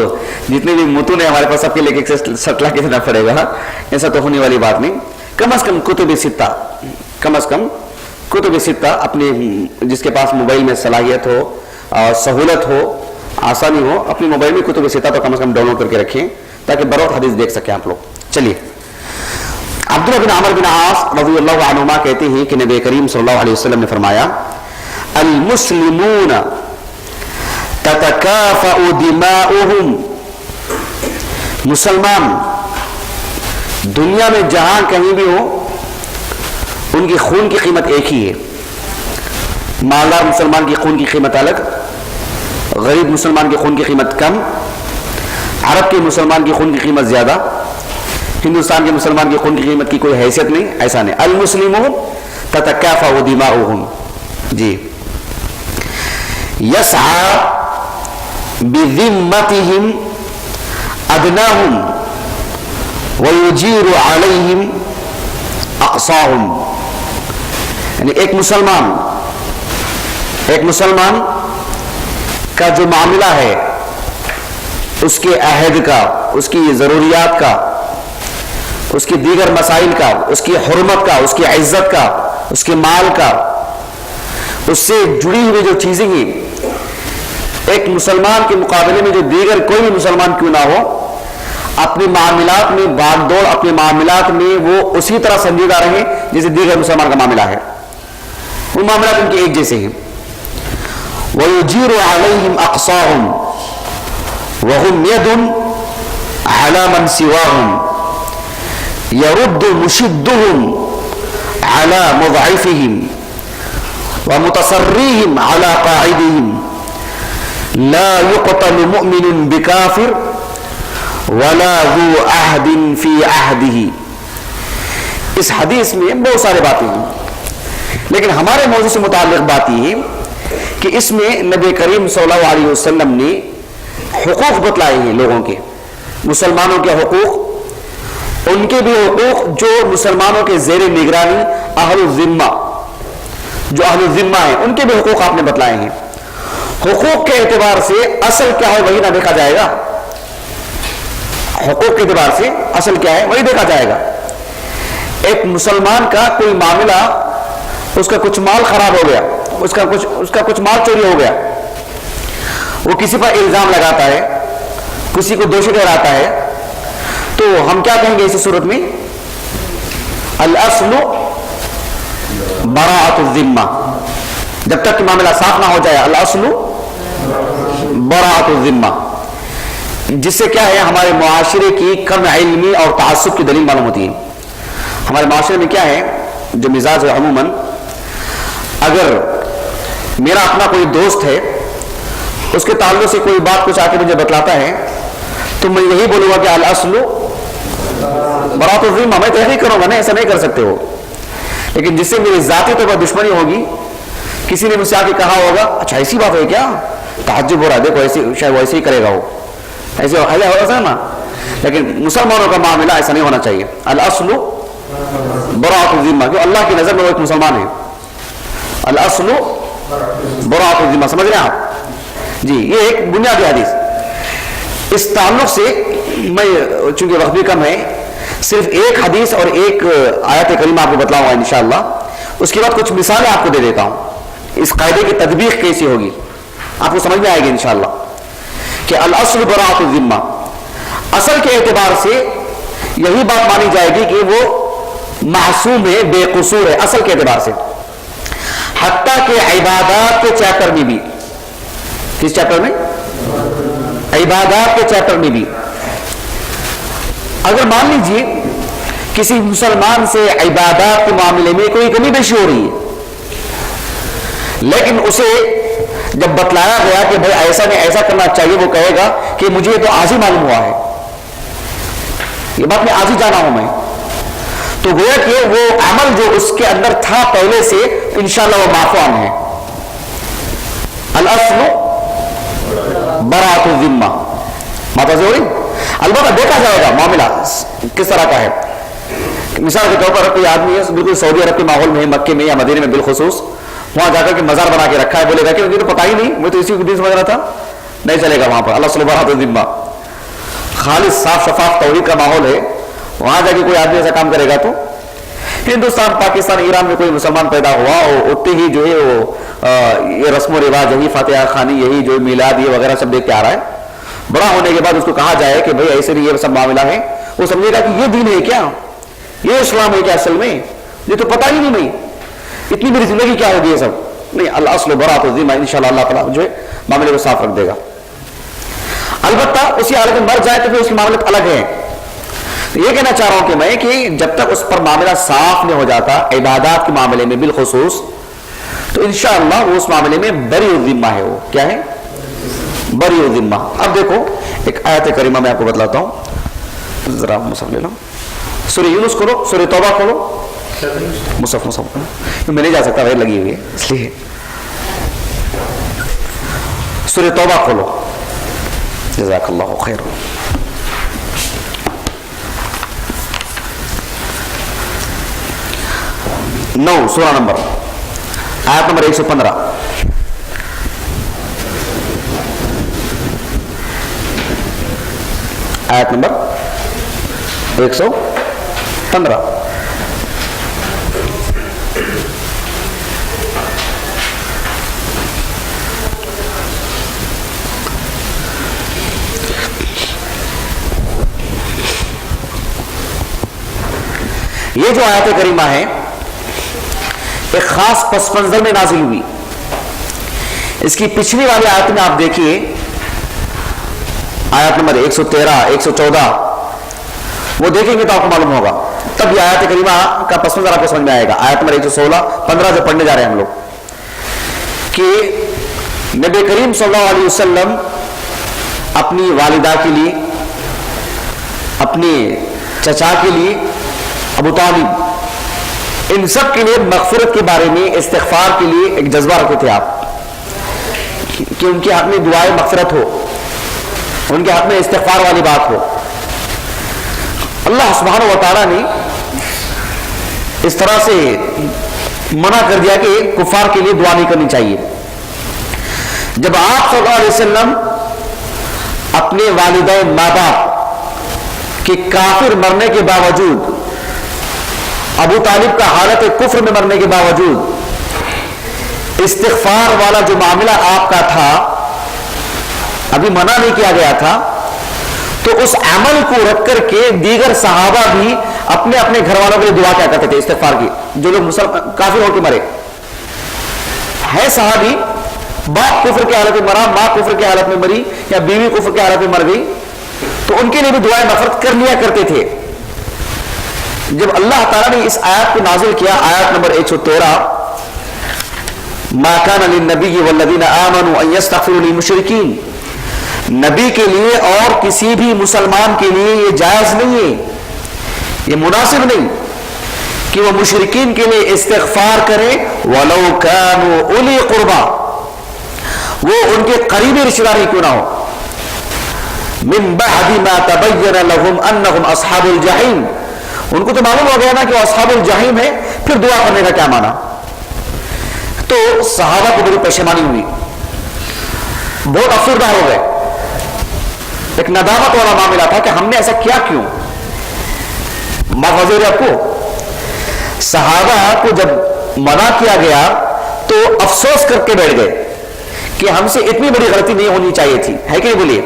جتنے بھی متون ہیں ہمارے پاس سب کے لے کے سٹلا کے دینا پڑے گا. ایسا تو ہونے والی بات نہیں. کم از کم کتب ستہ اپنے جس کے پاس موبائل میں صلاحیت ہو، سہولت ہو، آسانی ہو، اپنے موبائل میں کتب ستہ تو کم از کم ڈاؤن لوڈ کر کے رکھیں تاکہ بروقت حدیث دیکھ سکیں آپ لوگ. چلیے، عبداللہ بن عمرو بن عاص رضی اللہ عنہما کہتے ہیں کہ نبی کریم صلی اللہ علیہ وسلم نے فرمایا، المسلمون تتکافأ دماؤہم، مسلمان دنیا میں جہاں کہیں بھی ہو ان کی خون کی قیمت ایک ہی ہے. مالدار مسلمان کی خون کی قیمت الگ، غریب مسلمان کی خون کی قیمت کم، عرب کے مسلمان کی خون کی قیمت زیادہ، ہندوستان کے مسلمان کی خون کی قیمت کی کوئی حیثیت نہیں. ایسا نہیں. المسلمون تتکافأ دماؤہم. جی. یسعى بذمتهم ادناهم ويجير عليهم اقصاهم. یعنی ایک مسلمان کا جو معاملہ ہے، اس کے عہد کا، اس کی ضروریات کا، اس کی دیگر مسائل کا، اس کی حرمت کا، اس کی عزت کا، اس کے مال کا، اس سے جڑی ہوئی جو چیزیں ہیں، ایک مسلمان کے مقابلے میں جو دیگر کوئی بھی مسلمان کیوں نہ ہو، اپنے معاملات میں باغ دوڑ، اپنے معاملات میں وہ اسی طرح سنجیدہ رہے جیسے دیگر مسلمان کا معاملہ ہے. وہ معاملات ان کے ایک جیسے ہیں. وَيُجِيرُ عَلَيْهِمْ أَقْصَاهُمْ وَهُمْ يَدٌ عَلَى مَنْ سِوَاهُمْ يَرُدُّ مُشِدُّهُمْ عَلَى مُضْعِفِهِمْ وَمُتَصَرِّيهِمْ عَلَى قَاعِدِهِمْ لَا يُقْتَلُ مُؤْمِنٌ بِكَافِرٍ وَلَا ذُو عَهْدٍ فِي عَهْدِهِ. اس حدیث میں بہت سارے باتیں ہیں، لیکن ہمارے موضوع سے متعلق بات یہ کہ اس میں نبی کریم صلی اللہ علیہ وسلم نے حقوق بتلائے ہیں لوگوں کے، مسلمانوں کے حقوق، ان کے بھی حقوق جو مسلمانوں کے زیر نگرانی اہل الذمہ، جو اہل الذمہ ہیں، ان کے بھی حقوق آپ نے بتلائے ہیں. حقوق کے اعتبار سے اصل کیا ہے وہی نہ دیکھا جائے گا، حقوق کے اعتبار سے اصل کیا ہے وہی دیکھا جائے گا. ایک مسلمان کا کوئی معاملہ، اس کا کچھ مال خراب ہو گیا، اس کا کچھ مال چوری ہو گیا، وہ کسی پر الزام لگاتا ہے، کسی کو دوشی ٹھہراتا ہے، تو ہم کیا کہیں گے اس صورت میں؟ الاصل براءۃ الذمہ. جب تک کہ معاملہ صاف نہ ہو جائے، الاصل براءۃ الذمہ، جس سے کیا ہے ہمارے معاشرے کی کم علمی اور تعصب کی دلیل معلوم ہوتی ہے. ہمارے معاشرے میں کیا ہے جو مزاج ہے، عموماً اگر میرا اپنا کوئی دوست ہے، اس کے تعلق سے کوئی بات کچھ آ کے مجھے بتلاتا ہے، تو میں یہی بولوں گا کہ الاصل براءۃ الذمہ. میں تحقیق کروں گا، نہیں ایسا نہیں کر سکتے ہو. لیکن جس سے میری ذاتی طور پر دشمنی ہوگی، کسی نے مجھ سے آ کے کہا ہوگا اچھا ایسی بات ہے کیا، تعجب ہو رہا ہے، دیکھو ایسی، شاید وہ ایسے ہی کرے گا، وہ ایسے ہوگا نا. لیکن مسلمانوں کا معاملہ ایسا نہیں ہونا چاہیے. الاصل براءۃ الذمہ، جو اللہ کی نظر میں وہ ایک مسلمان ہے. الاصل براءۃ الذمہ، سمجھ رہے ہیں آپ جی؟ یہ ایک بنیادی حدیث. اس تعلق سے میں چونکہ وقت بھی کم ہے، صرف ایک حدیث اور ایک آیت کریمہ آپ کو بتلاؤں گا انشاءاللہ. اس کے بعد کچھ مثالیں آپ کو دے دیتا ہوں، اس قاعدے کی تطبیق کیسی ہوگی آپ کو سمجھ میں آئے گی انشاءاللہ. کہ الاصل براءۃ الذمہ، اصل کے اعتبار سے یہی بات مانی جائے گی کہ وہ معصوم ہے، بے قصور ہے، اصل کے اعتبار سے. حتیٰ کہ عبادات کے چیپٹر میں بھی، کس چیپٹر میں؟ عبادات کے چیپٹر میں بھی اگر مان لیجیے کسی مسلمان سے عبادات کے معاملے میں کوئی کمی بیشی ہو رہی ہے، لیکن اسے جب بتلایا گیا کہ بھائی ایسا نہیں ایسا کرنا چاہیے، وہ کہے گا کہ مجھے تو آج ہی معلوم ہوا ہے، یہ بات میں آج ہی جانا ہوں میں، تو گویا کہ وہ عمل جو اس کے اندر تھا پہلے سے انشاءاللہ وہ معفو عنہ ہے. الاصل براءۃ الذمہ. متوجہ ہوئی؟ البتہ دیکھا جائے گا معاملہ کس طرح کا ہے. مثال کے طور پر کوئی آدمی ہے بالکل سعودی عرب کے ماحول میں، مکے میں یا مدینے میں بالخصوص، وہاں جا کر کے مزار بنا کے رکھا ہے، بولے گا کہ مجھے تو پتہ ہی نہیں، میں تو اسی کو دن سمجھ رہا تھا. نہیں چلے گا وہاں پر. الاصل براءۃ الذمہ، خالص صاف شفاف توحید کا ماحول ہے، وہاں جا کے کوئی آدمی ایسا کام کرے گا تو ہندوستان، پاکستان، ایران میں کوئی مسلمان پیدا ہوا اور اٹھتے ہی جو ہے وہ یہ رسم و رواج، یہی فاتحہ خوانی، یہی جو میلاد، یہ وغیرہ سب دیکھ کے آ رہا ہے. بڑا ہونے کے بعد اس کو کہا جائے کہ بھائی ایسے نہیں، یہ سب معاملہ ہے، وہ سمجھے گا کہ یہ دین ہے کیا، یہ اسلام ہے کیا، اصل میں یہ تو پتہ ہی نہیں، میں اتنی میری زندگی کیا ہوگی یہ سب. نہیں، الاصل براءۃ الذمہ، انشاءاللہ اللہ تعالیٰ جو ہے معاملے کو صاف رکھ دے گا. البتہ اسی حالت میں مر جائے تو پھر اس کے معاملے الگ ہیں. یہ کہنا چاہ رہا ہوں کہ میں کہ جب تک اس پر معاملہ صاف نہیں ہو جاتا عبادات کے معاملے میں بالخصوص، تو انشاءاللہ وہ اس معاملے میں بری الذمہ ہے. وہ کیا ہے؟ بری الذمہ. اب دیکھو ایک آیت کریمہ میں آپ کو بتلاتا ہوں، ذرا مصحف لے لو، سورہ یونس کھولو، سورہ توبہ کھولو، مصحف میں نہیں جا سکتا، ویر لگی ہوئی ہے اس لیے. سورہ توبہ کھولو، جزاک اللہ خیر. سورہ نمبر، آیت نمبر 115. آیت نمبر 115. یہ جو آیت کریمہ ہے ایک خاص پس منظر میں نازل ہوئی. اس کی پچھلی والی آیت میں آپ دیکھیے آیت نمبر 113 114 وہ دیکھیں گے تو آپ کو معلوم ہوگا، تب یہ آیت کریمہ کا پس منظر آپ کو سمجھ میں آئے گا۔ آیت نمبر 116 15 جو پڑھنے جا رہے ہیں ہم لوگ کہ نبی کریم صلی اللہ علیہ وسلم اپنی والدہ کے لیے، اپنے چچا کے لیے ابو طالب، ان سب کے لیے مغفرت کے بارے میں، استغفار کے لیے ایک جذبہ رکھتے تھے آپ کہ ان کے حق میں دعائے مغفرت ہو، ان کے حق میں استغفار والی بات ہو۔ اللہ سبحانہ و تعالیٰ نے اس طرح سے منع کر دیا کہ کفار کے لیے دعا نہیں کرنی چاہیے۔ جب آپ صلی اللہ علیہ وسلم اپنے والدین ماں باپ کے کافر مرنے کے باوجود، ابو طالب کا حالت کفر میں مرنے کے باوجود استغفار والا جو معاملہ آپ کا تھا، ابھی منع نہیں کیا گیا تھا، تو اس عمل کو رکھ کر کے دیگر صحابہ بھی اپنے اپنے گھر والوں کے لیے دعا کیا کرتے تھے استغفار کی، جو لوگ کافر ہو کے مرے ہے۔ صحابی باپ کفر کی حالت میں مرا، ماں کفر کی حالت میں مری، یا بیوی کفر کی حالت میں مر گئی، تو ان کے لیے بھی دعائیں مغفرت کر لیا کرتے تھے۔ جب اللہ تعالیٰ نے اس آیت کو نازل کیا، آیت نمبر 113 ما کان للنبی والذین آمنوا ان یستغفروا للمشرکین، نبی کے لیے اور کسی بھی مسلمان کے لیے یہ جائز نہیں ہے، یہ مناسب نہیں کہ وہ مشرکین کے لیے استغفار کرے، ولو کانوا اولی قربا، وہ ان کے قریبی رشتہ دار ہی کیوں نہ ہو، من بعد ما تبین لهم انهم اصحاب الجحیم، ان کو تو معلوم ہو گیا نا کہ وہ اصحاب الجحیم ہے، پھر دعا کرنے کا کیا معنی؟ تو صحابہ کو بڑی پشیمانی ہوئی، بہت افسردہ ہو گئے، ایک ندامت والا معاملہ تھا کہ ہم نے ایسا کیا کیوں؟ معاف ہے آپ کو، صحابہ کو جب منع کیا گیا تو افسوس کر کے بیٹھ گئے کہ ہم سے اتنی بڑی غلطی نہیں ہونی چاہیے تھی، ہے کہ نہیں بولیے؟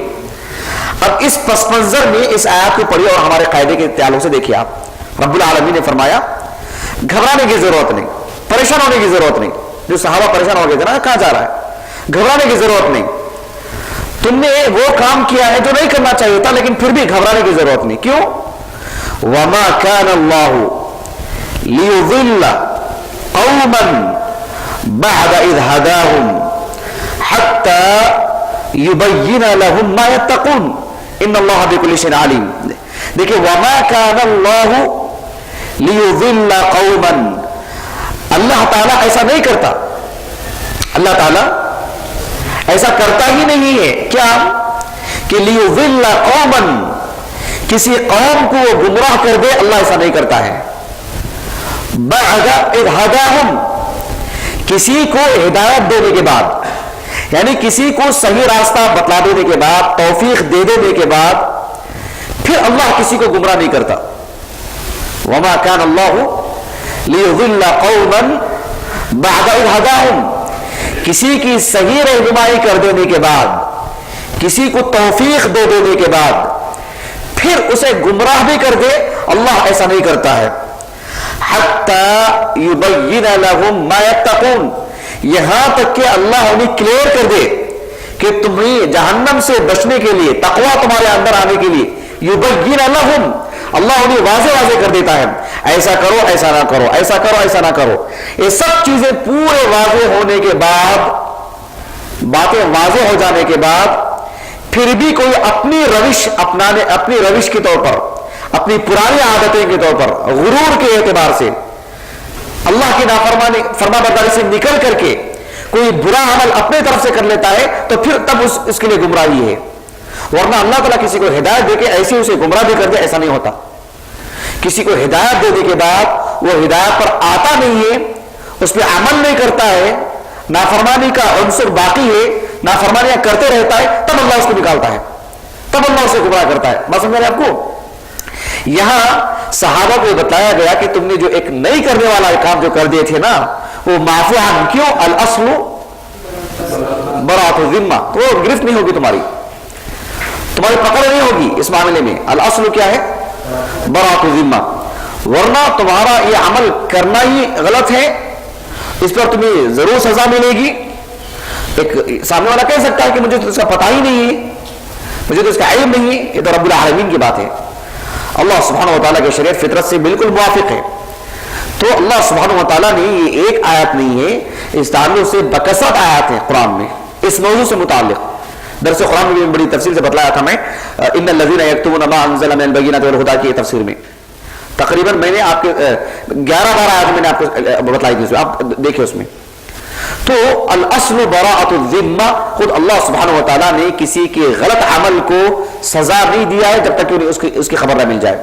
اب اس پس منظر میں اس آیات کو پڑھیے اور ہمارے قاعدے کے تعلق سے دیکھیے آپ، رب العالمین نے فرمایا گھبرانے کی ضرورت نہیں، پریشان ہونے کی ضرورت نہیں۔ جو صحابہ پریشان ہو گئے تھے نا، کہاں جا رہا ہے، گھبرانے کی ضرورت نہیں، تم نے وہ کام کیا ہے جو نہیں کرنا چاہیے تھا، لیکن پھر بھی گھبرانے کی ضرورت نہیں۔ کیوں؟ وما كان الله ليضل قوما بعد اذ هداهم حتى يبين لهم ما يتقون ان الله بكل شيء عليم۔ دیکھیں، وما كان الله ليضل قوما، اللہ تعالیٰ ایسا نہیں کرتا، اللہ تعالیٰ ایسا کرتا ہی نہیں ہے، کیا کہ لیضل قوما، کسی قوم کو وہ گمراہ کر دے، اللہ ایسا نہیں کرتا ہے۔ بعد اذ ہداہم، کسی کو ہدایت دینے کے بعد، یعنی کسی کو صحیح راستہ بتلا دینے کے بعد، توفیق دے دینے کے بعد، پھر اللہ کسی کو گمراہ نہیں کرتا۔ وما كان الله ليضل قوما بعد اذ هداهم، کسی کی صحیح رہنمائی کر دینے کے بعد، کسی کو توفیق دے دینے کے بعد پھر اسے گمراہ بھی کر دے، اللہ ایسا نہیں کرتا ہے۔ حتی یبین لهم ما یتقون، یہاں تک کہ اللہ انہیں کلیئر کر دے کہ تمہیں جہنم سے بچنے کے لیے، تقوی تمہارے اندر آنے کے لیے، یبین لهم، اللہ انہیں واضح واضح کر دیتا ہے، ایسا کرو ایسا نہ کرو، ایسا کرو ایسا نہ کرو۔ یہ سب چیزیں پورے واضح ہونے کے بعد، باتیں واضح ہو جانے کے بعد، پھر بھی کوئی اپنی روش اپنانے، اپنی روش کے طور پر، اپنی پرانی عادتیں کے طور پر، غرور کے اعتبار سے، اللہ کی نافرمانی فرما برداری سے نکل کر کے کوئی برا عمل اپنے طرف سے کر لیتا ہے، تو پھر تب اس کے لیے گمراہی ہے۔ ورنہ اللہ تعالیٰ کسی کو ہدایت دے کے ایسے اسے گمراہ بھی کر دے، ایسا نہیں ہوتا۔ کسی کو ہدایت دینے کے بعد وہ ہدایت پر آتا نہیں ہے، اس پہ عمل نہیں کرتا ہے، نافرمانی کا عنصر باقی ہے، نافرمانیاں کرتے رہتا ہے، تب اللہ اس کو نکالتا ہے، تب اللہ اسے گمراہ کرتا ہے۔ بات سمجھ رہے آپ کو؟ یہاں صحابہ کو بتایا گیا کہ تم نے جو ایک نہیں کرنے والا کام جو کر دیے تھے نا، وہ معفو عنہ، کیوں؟ الاصل براۃ الذمہ، تو وہ گرفت نہیں ہوگی، تمہاری پکڑ نہیں ہوگی اس معاملے میں۔ الاصل کیا ہے؟ براۃ الذمہ، ورنہ تمہارا یہ عمل کرنا ہی غلط ہے، اس پر تمہیں ضرور سزا ملے گی، ایک سامنے والا کہہ سکتا ہے کہ مجھے تو اس کا پتہ ہی نہیں ہے، مجھے تو اس کا علم نہیں ہے، یہ تو رب العالمین کی بات ہے. اللہ سبحانہ و تعالیٰ کی شریعت فطرت سے بالکل موافق ہے. تو اللہ سبحانہ و تعالیٰ نے یہ ایک آیت نہیں ہے، اس تعلق سے بکثرت آیات ہیں قرآن میں اس موضوع سے متعلق. درس قرآن میں بھی بڑی تفصیل سے بتلایا تھا میں، ان الذین یکتمون ما انزل من البینات والہدی کی تفسیر میں. تقریباً میں نے آپ کے 11-12 آیات میں نے آپ کو بتلائی تھی، آپ دیکھیں اس میں. تو الاصل براءۃ الذمہ، خود اللہ سبحانہ و تعالیٰ نے کسی کے غلط عمل کو سزا نہیں دیا ہے جب تک کہ انہیں اس کی خبر نہ مل جائے،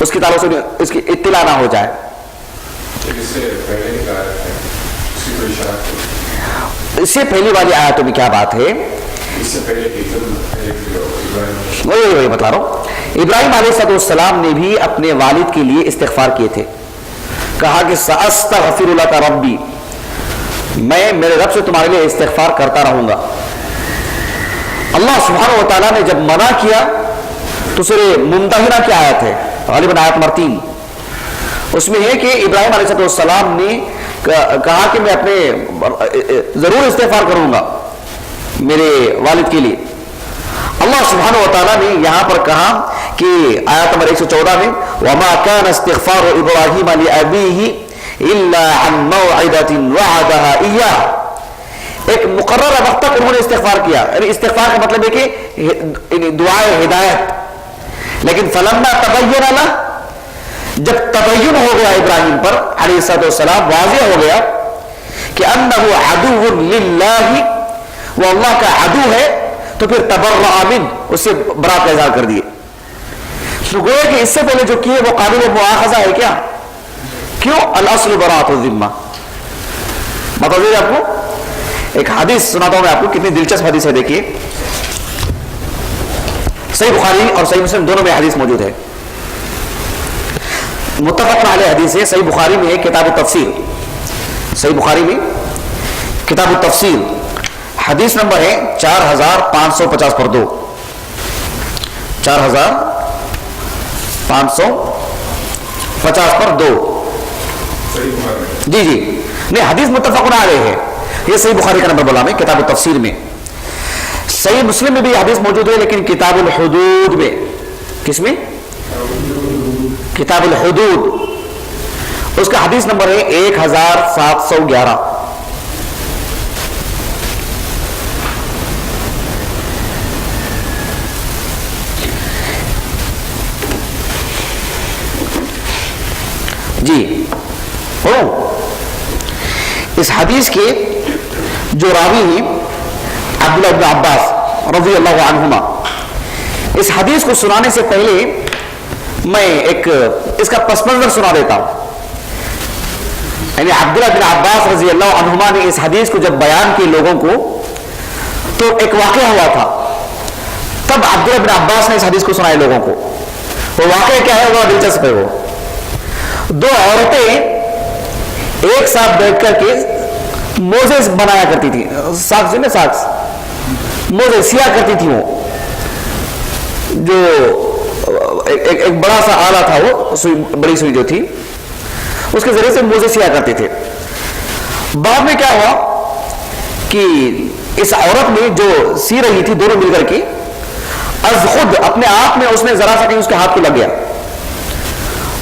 اس کے تعلق سے اس کی اطلاع نہ ہو جائے. اس سے پہلی والی آیتوں میں کیا بات ہے، وہی بتا رہا ہوں. ابراہیم علیہ السلام نے بھی اپنے والد کے لیے استغفار کیے تھے. کہا کہ سأستغفر لک ربی، میں میرے رب سے تمہارے لیے استغفار کرتا رہوں گا. اللہ سبحانہ و تعالیٰ نے جب منع کیا تو سورہ ممتحنہ کی آیت ہے غالباً آیت نمبر 3، اس میں ہے کہ ابراہیم علیہ السلام نے کہا کہ میں اپنے ضرور استغفار کروں گا میرے والد کے لیے. اللہ سبحانہ و تعالیٰ نے یہاں پر کہا کہ آیت نمبر 114 میں وَمَا كَانَ اسْتِغْفَارُ إِبْرَاهِيمَ لِأَبِيهِ إِلَّا عَنْ مَوْعِدَةٍ وَعَدَهَا إِيَّاهُ، ایک مقررہ وقت تک انہوں نے استغفار کیا. یعنی استغفار کا مطلب ہے کہ دعائے ہدایت. لیکن فَلَمَّا تَبَيَّنَ لَهُ، جب تبین ہو گیا ابراہیم پر علیہ السلام، واضح ہو گیا کہ انہ عدو للہ، وہ اللہ کا عدو ہے، تو پھر تبرأ منہ، اس سے برات کا اظہار کر دیے. تو گویا کہ اس سے پہلے جو کیے وہ قابل مؤاخذہ ہے کیا؟ کیوں؟ الاصل براءۃ الذمہ. بتائیے آپ کو ایک حدیث سناتا ہوں میں آپ کو، کتنی دلچسپ حدیث ہے. دیکھیے صحیح بخاری اور صحیح مسلم دونوں میں حدیث موجود ہے، متفق علیہ حدیث ہے. صحیح بخاری میں ہے کتاب التفسیر، صحیح بخاری میں کتاب التفسیر حدیث نمبر ہے 4550 پر 2، 4550 پر 2. جی نہیں، حدیث متفق علیہ ہے، یہ صحیح بخاری کا نمبر بولا میں کتاب التفسیر میں. صحیح مسلم میں بھی حدیث موجود ہے لیکن کتاب الحدود میں. کس میں؟ کتاب الحدود، اس کا حدیث نمبر ہے 1711. جی اس حدیث کے جو راوی ہیں عبداللہ بن عباس رضی اللہ عنہما، اس حدیث کو سنانے سے پہلے میں ایک اس کا پس منظر سنا دیتا ہوں. یعنی عبداللہ بن عباس رضی اللہ عنہما نے اس حدیث کو جب بیان کی لوگوں کو تو ایک واقعہ ہوا تھا، تب عبداللہ بن عباس نے اس حدیث کو سنائے لوگوں کو. وہ واقعہ کیا ہے؟ وہ دلچسپ ہے. وہ دو عورتیں ایک ساتھ بیٹھ کر کے موزے بنایا کرتی تھی، ساکس نا ساکس، موزے سیا کرتی تھی. وہ جو ایک بڑا سا آلہ تھا، وہ سوئی، بڑی سوئی جو تھی، اس کے ذریعے سے موزے سیا کرتے تھے. بعد میں کیا ہوا کہ اس عورت نے جو سی رہی تھی دونوں مل کر کے، از خود اپنے آپ میں اس نے ذرا سا کہیں اس کے ہاتھ کو لگ گیا.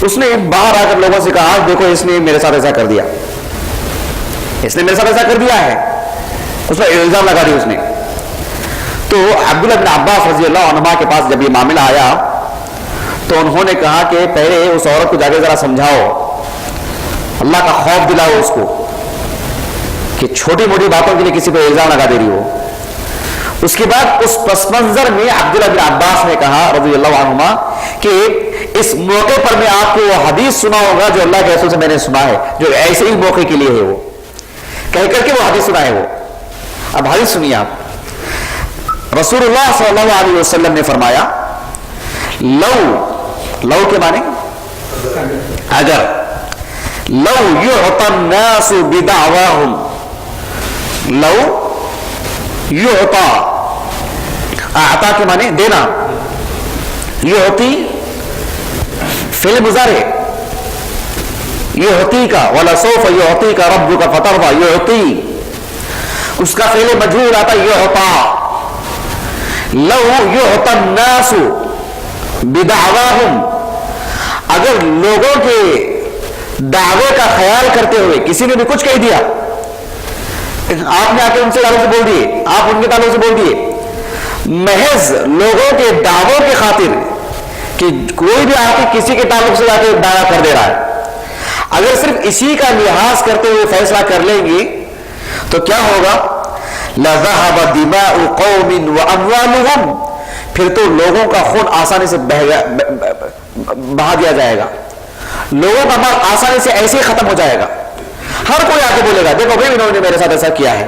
اس نے باہر آ کر لوگوں سے کہا دیکھو اس نے میرے ساتھ ایسا کر دیا، اس نے میرے ساتھ ایسا کر دیا ہے، اس پر الزام لگا دیا اس نے. تو عبداللہ بن عباس رضی اللہ عنہما کے پاس جب یہ معاملہ آیا تو انہوں نے کہا کہ پہلے اس عورت کو جا کے ذرا سمجھاؤ، اللہ کا خوف دلاؤ اس کو کہ چھوٹی موٹی باتوں کے لیے کسی کو الزام لگا دے رہی ہو. اس کے بعد اس پس منظر میں عبداللہ بن عباس نے کہا رضی اللہ عنہما کہ اس موقع پر میں آپ کو وہ حدیث سناؤں گا جو اللہ کے رسول سے میں نے سنا ہے، جو ایسے ہی موقع کے لیے ہے. وہ کہہ کر کے وہ حدیث سنا ہے. وہ اب حدیث سنیے آپ. رسول اللہ صلی اللہ علیہ وسلم نے فرمایا، لو کے معنی اگر، لو یعطى الناس بدعواهم، لو یعطى، اعطا کے معنی دینا، یعطی فعل مضارع، یعطی کا، ولسوف یعطیک ربک فترضی، یعطی، اس کا فعل مجہول آتا یعطا، لو یعطا الناس بدعواہم، اگر لوگوں کے دعوے کا خیال کرتے ہوئے کسی نے بھی کچھ کہہ دیا، آپ نے آ کے ان سے تعلق سے بول دیے، آپ ان کے تعلق سے بول دیے، محض لوگوں کے دعووں کی خاطر کہ کوئی بھی آ کے کسی کے تعلق سے جا کے دعویٰ کر دے رہا ہے، اگر صرف اسی کا لحاظ کرتے ہوئے فیصلہ کر لیں گے تو کیا ہوگا؟ لَذَهَبَ دِمَاءُ قَوْمٍ وَأَمْوَالُهُمْ، پھر تو لوگوں کا خون آسانی سے بہا دیا جائے گا، لوگوں کا مال آسانی سے ایسے ہی ختم ہو جائے گا۔ ہر کوئی آ کے بولے گا دیکھو بھائی انہوں نے میرے ساتھ ایسا کیا ہے،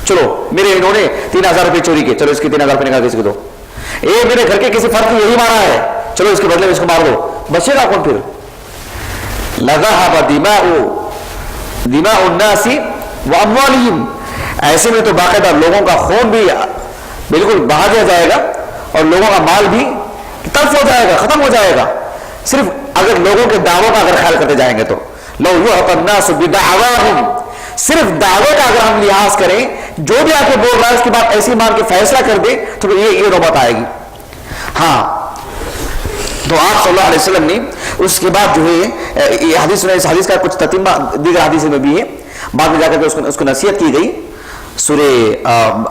چلو انہوں نے 3000 روپے چوری کیے، چلو اس کے 3000 روپے نکال کے اس کو دو، یہ میرے گھر کے کسی فرد کو یہی مارا ہے، چلو اس کے بدلے میں اس کو مار دو، بچے گا کون پھر؟ لَذَهَبَ دِمَاءُ النَّاسِ وَأَمْوَالِهِمْ، ایسے میں تو باقاعدہ لوگوں کا خون بھی بالکل بہا دیا جائے گا اور لوگوں کا مال بھی تلف ہو جائے گا، ختم ہو جائے گا، صرف اگر لوگوں کے دعووں کا اگر خیال کرتے جائیں گے تو۔ لو یعطى الناس بدعواہم، صرف دعوے کا اگر ہم لحاظ کریں، جو بھی آ کے بول رہا ہے اس کی بات ایسی مان کے فیصلہ کر دے تو یہ نوبت آئے گی۔ ہاں تو آپ صلی اللہ علیہ وسلم نے اس کے بعد جو ہے یہ حدیث سنا، اس حدیث کا کچھ تتمہ دیگر حدیث میں بھی ہے، بعد میں جا کر کے اس کو نصیحت کی گئی۔ سورہ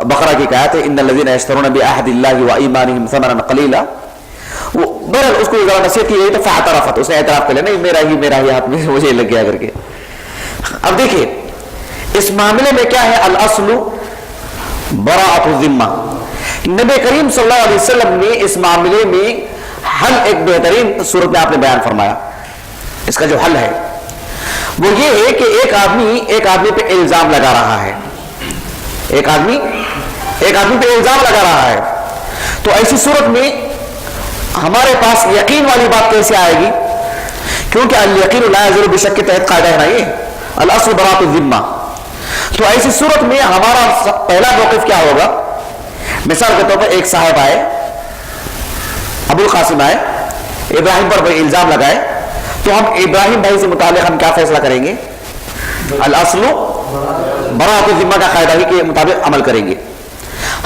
بقرہ کی آیت ہے ان الذین یشترون بعہد اللہ وایمانہم ثمنا قلیلا، وہ بہرحال اس کو ذرا نصیحت کی گئی تو فاعترفت، اس نے اعتراف کر لیا نہیں میرا ہی ہاتھ میں مجھے لگ گیا کر کے۔ اب دیکھیے اس معاملے میں کیا ہے، الاصل براءۃ الذمہ، نبی کریم صلی اللہ علیہ وسلم نے اس معاملے میں حل ایک بہترین صورت میں آپ نے بیان فرمایا۔ اس کا جو حل ہے وہ یہ ہے کہ ایک آدمی پہ الزام لگا رہا ہے، ایک آدمی پہ الزام لگا رہا ہے، تو ایسی صورت میں ہمارے پاس یقین والی بات کیسے آئے گی؟ کیونکہ الیقین لا یزول بشک کے تحت قاعدہ ہے نا یہ الاصل براءۃ الذمہ۔ تو ایسی صورت میں ہمارا پہلا موقف کیا ہوگا؟ مثال کے طور پر ایک صاحب آئے، ابو القاسم آئے، ابراہیم پر الزام لگائے، تو ہم ابراہیم بھائی سے متعلق ہم کیا فیصلہ کریں گے؟ الاصل براءۃ الذمہ کا قاعدہ ہی کے مطابق عمل کریں گے۔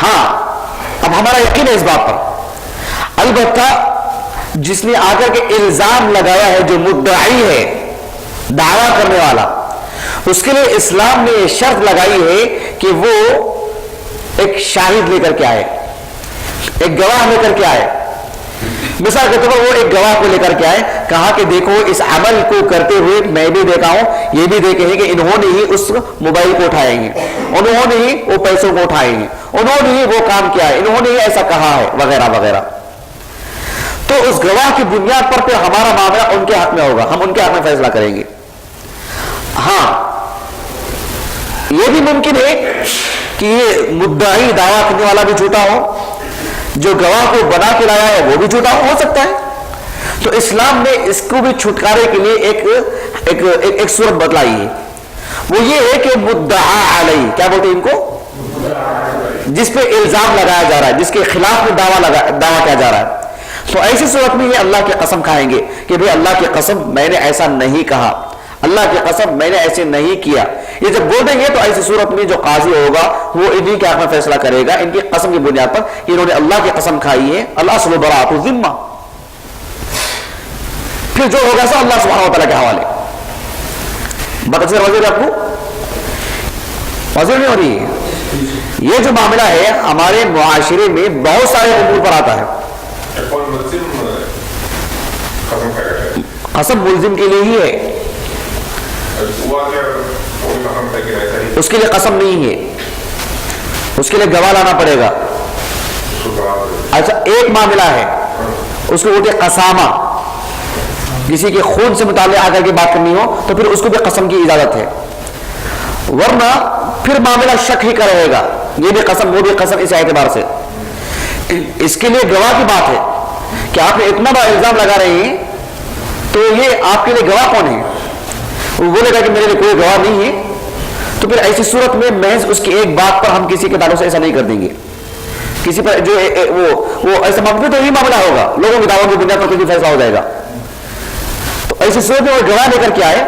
ہاں اب ہمارا یقین ہے اس بات پر، البتہ جس نے آ کر کے الزام لگایا ہے، جو مدعی ہے، دعویٰ کرنے والا، اس کے لیے اسلام نے یہ شرط لگائی ہے کہ وہ ایک شاہد لے کر کے آئے، ایک گواہ لے کر کے آئے۔ مثال کے طور پر وہ ایک گواہ کو لے کر کے آئے، کہا کہ دیکھو اس عمل کو کرتے ہوئے میں بھی دیکھا ہوں، یہ بھی دیکھے ہیں کہ انہوں نے ہی اس موبائل کو اٹھائے ہیں، انہوں نے ہی وہ پیسوں کو اٹھائے ہیں، انہوں نے ہی وہ کام کیا ہے، انہوں نے ہی ایسا کہا ہے، وغیرہ وغیرہ۔ تو اس گواہ کی بنیاد پر پھر ہمارا معاملہ ان کے حق میں ہوگا، ہم ان کے حق میں فیصلہ کریں گے۔ ہاں یہ بھی ممکن ہے کہ یہ مدعی دعویٰ کرنے والا بھی جھوٹا ہو، جو گواہ کو بنا کے لایا ہے وہ بھی جھوٹا ہو سکتا ہے۔ تو اسلام نے اس کو بھی چھٹکارے کے لیے ایک صورت بتلائی ہے، وہ یہ ہے کہ مدعا علیہ، کیا بولتے ہیں ان کو؟ جس پہ الزام لگایا جا رہا ہے، جس کے خلاف میں دعویٰ کیا جا رہا ہے، تو ایسی صورت میں یہ اللہ کی قسم کھائیں گے کہ بھئی اللہ کی قسم میں نے ایسا نہیں کہا، اللہ کی قسم میں نے ایسے نہیں کیا۔ یہ جب بول دیں گے تو ایسی صورت میں جو قاضی ہوگا وہ انہی کے حق میں فیصلہ کرے گا، ان کی قسم کی بنیاد پر انہوں نے اللہ کی قسم کھائی ہے، الاصل براءۃ الذمہ۔ پھر جو ہوگا سو اللہ سبحانہ و تعالیٰ کے حوالے۔ بات اچھی سمجھ رہے آپ کو؟ واضح نہیں ہو رہی ہے؟ یہ جو معاملہ ہے ہمارے معاشرے میں بہت سارے امور پر آتا ہے۔ قسم ملزم کے لیے ہی ہے، اس کے لیے قسم نہیں ہے، اس کے لیے گواہ لانا پڑے گا۔ اچھا ایک معاملہ ہے اس کو بولتے قسامہ، کسی کے خون سے متعلق آ کر کے بات کرنی ہو تو پھر اس کو بھی قسم کی اجازت ہے، ورنہ پھر معاملہ شک ہی کا رہے گا، یہ بھی قسم وہ بھی قسم۔ اس اعتبار سے اس کے لیے گواہ کی بات ہے کہ آپ نے اتنا بڑا الزام لگا رہے ہیں تو یہ آپ کے لیے گواہ کون ہے؟ وہ بولے گا کہ میرے لیے کوئی گواہ نہیں ہے، تو پھر ایسی صورت میں محض اس کی ایک بات پر ہم کسی کے تعلق سے ایسا نہیں کر دیں گے، کسی پر جو وہ ایسا معاملہ تو یہی معاملہ ہوگا، لوگوں کی دعووں کی بنیاد پر کسی فیصلہ ہو جائے گا۔ تو ایسی صورت میں وہ گواہ لے کر کے آئے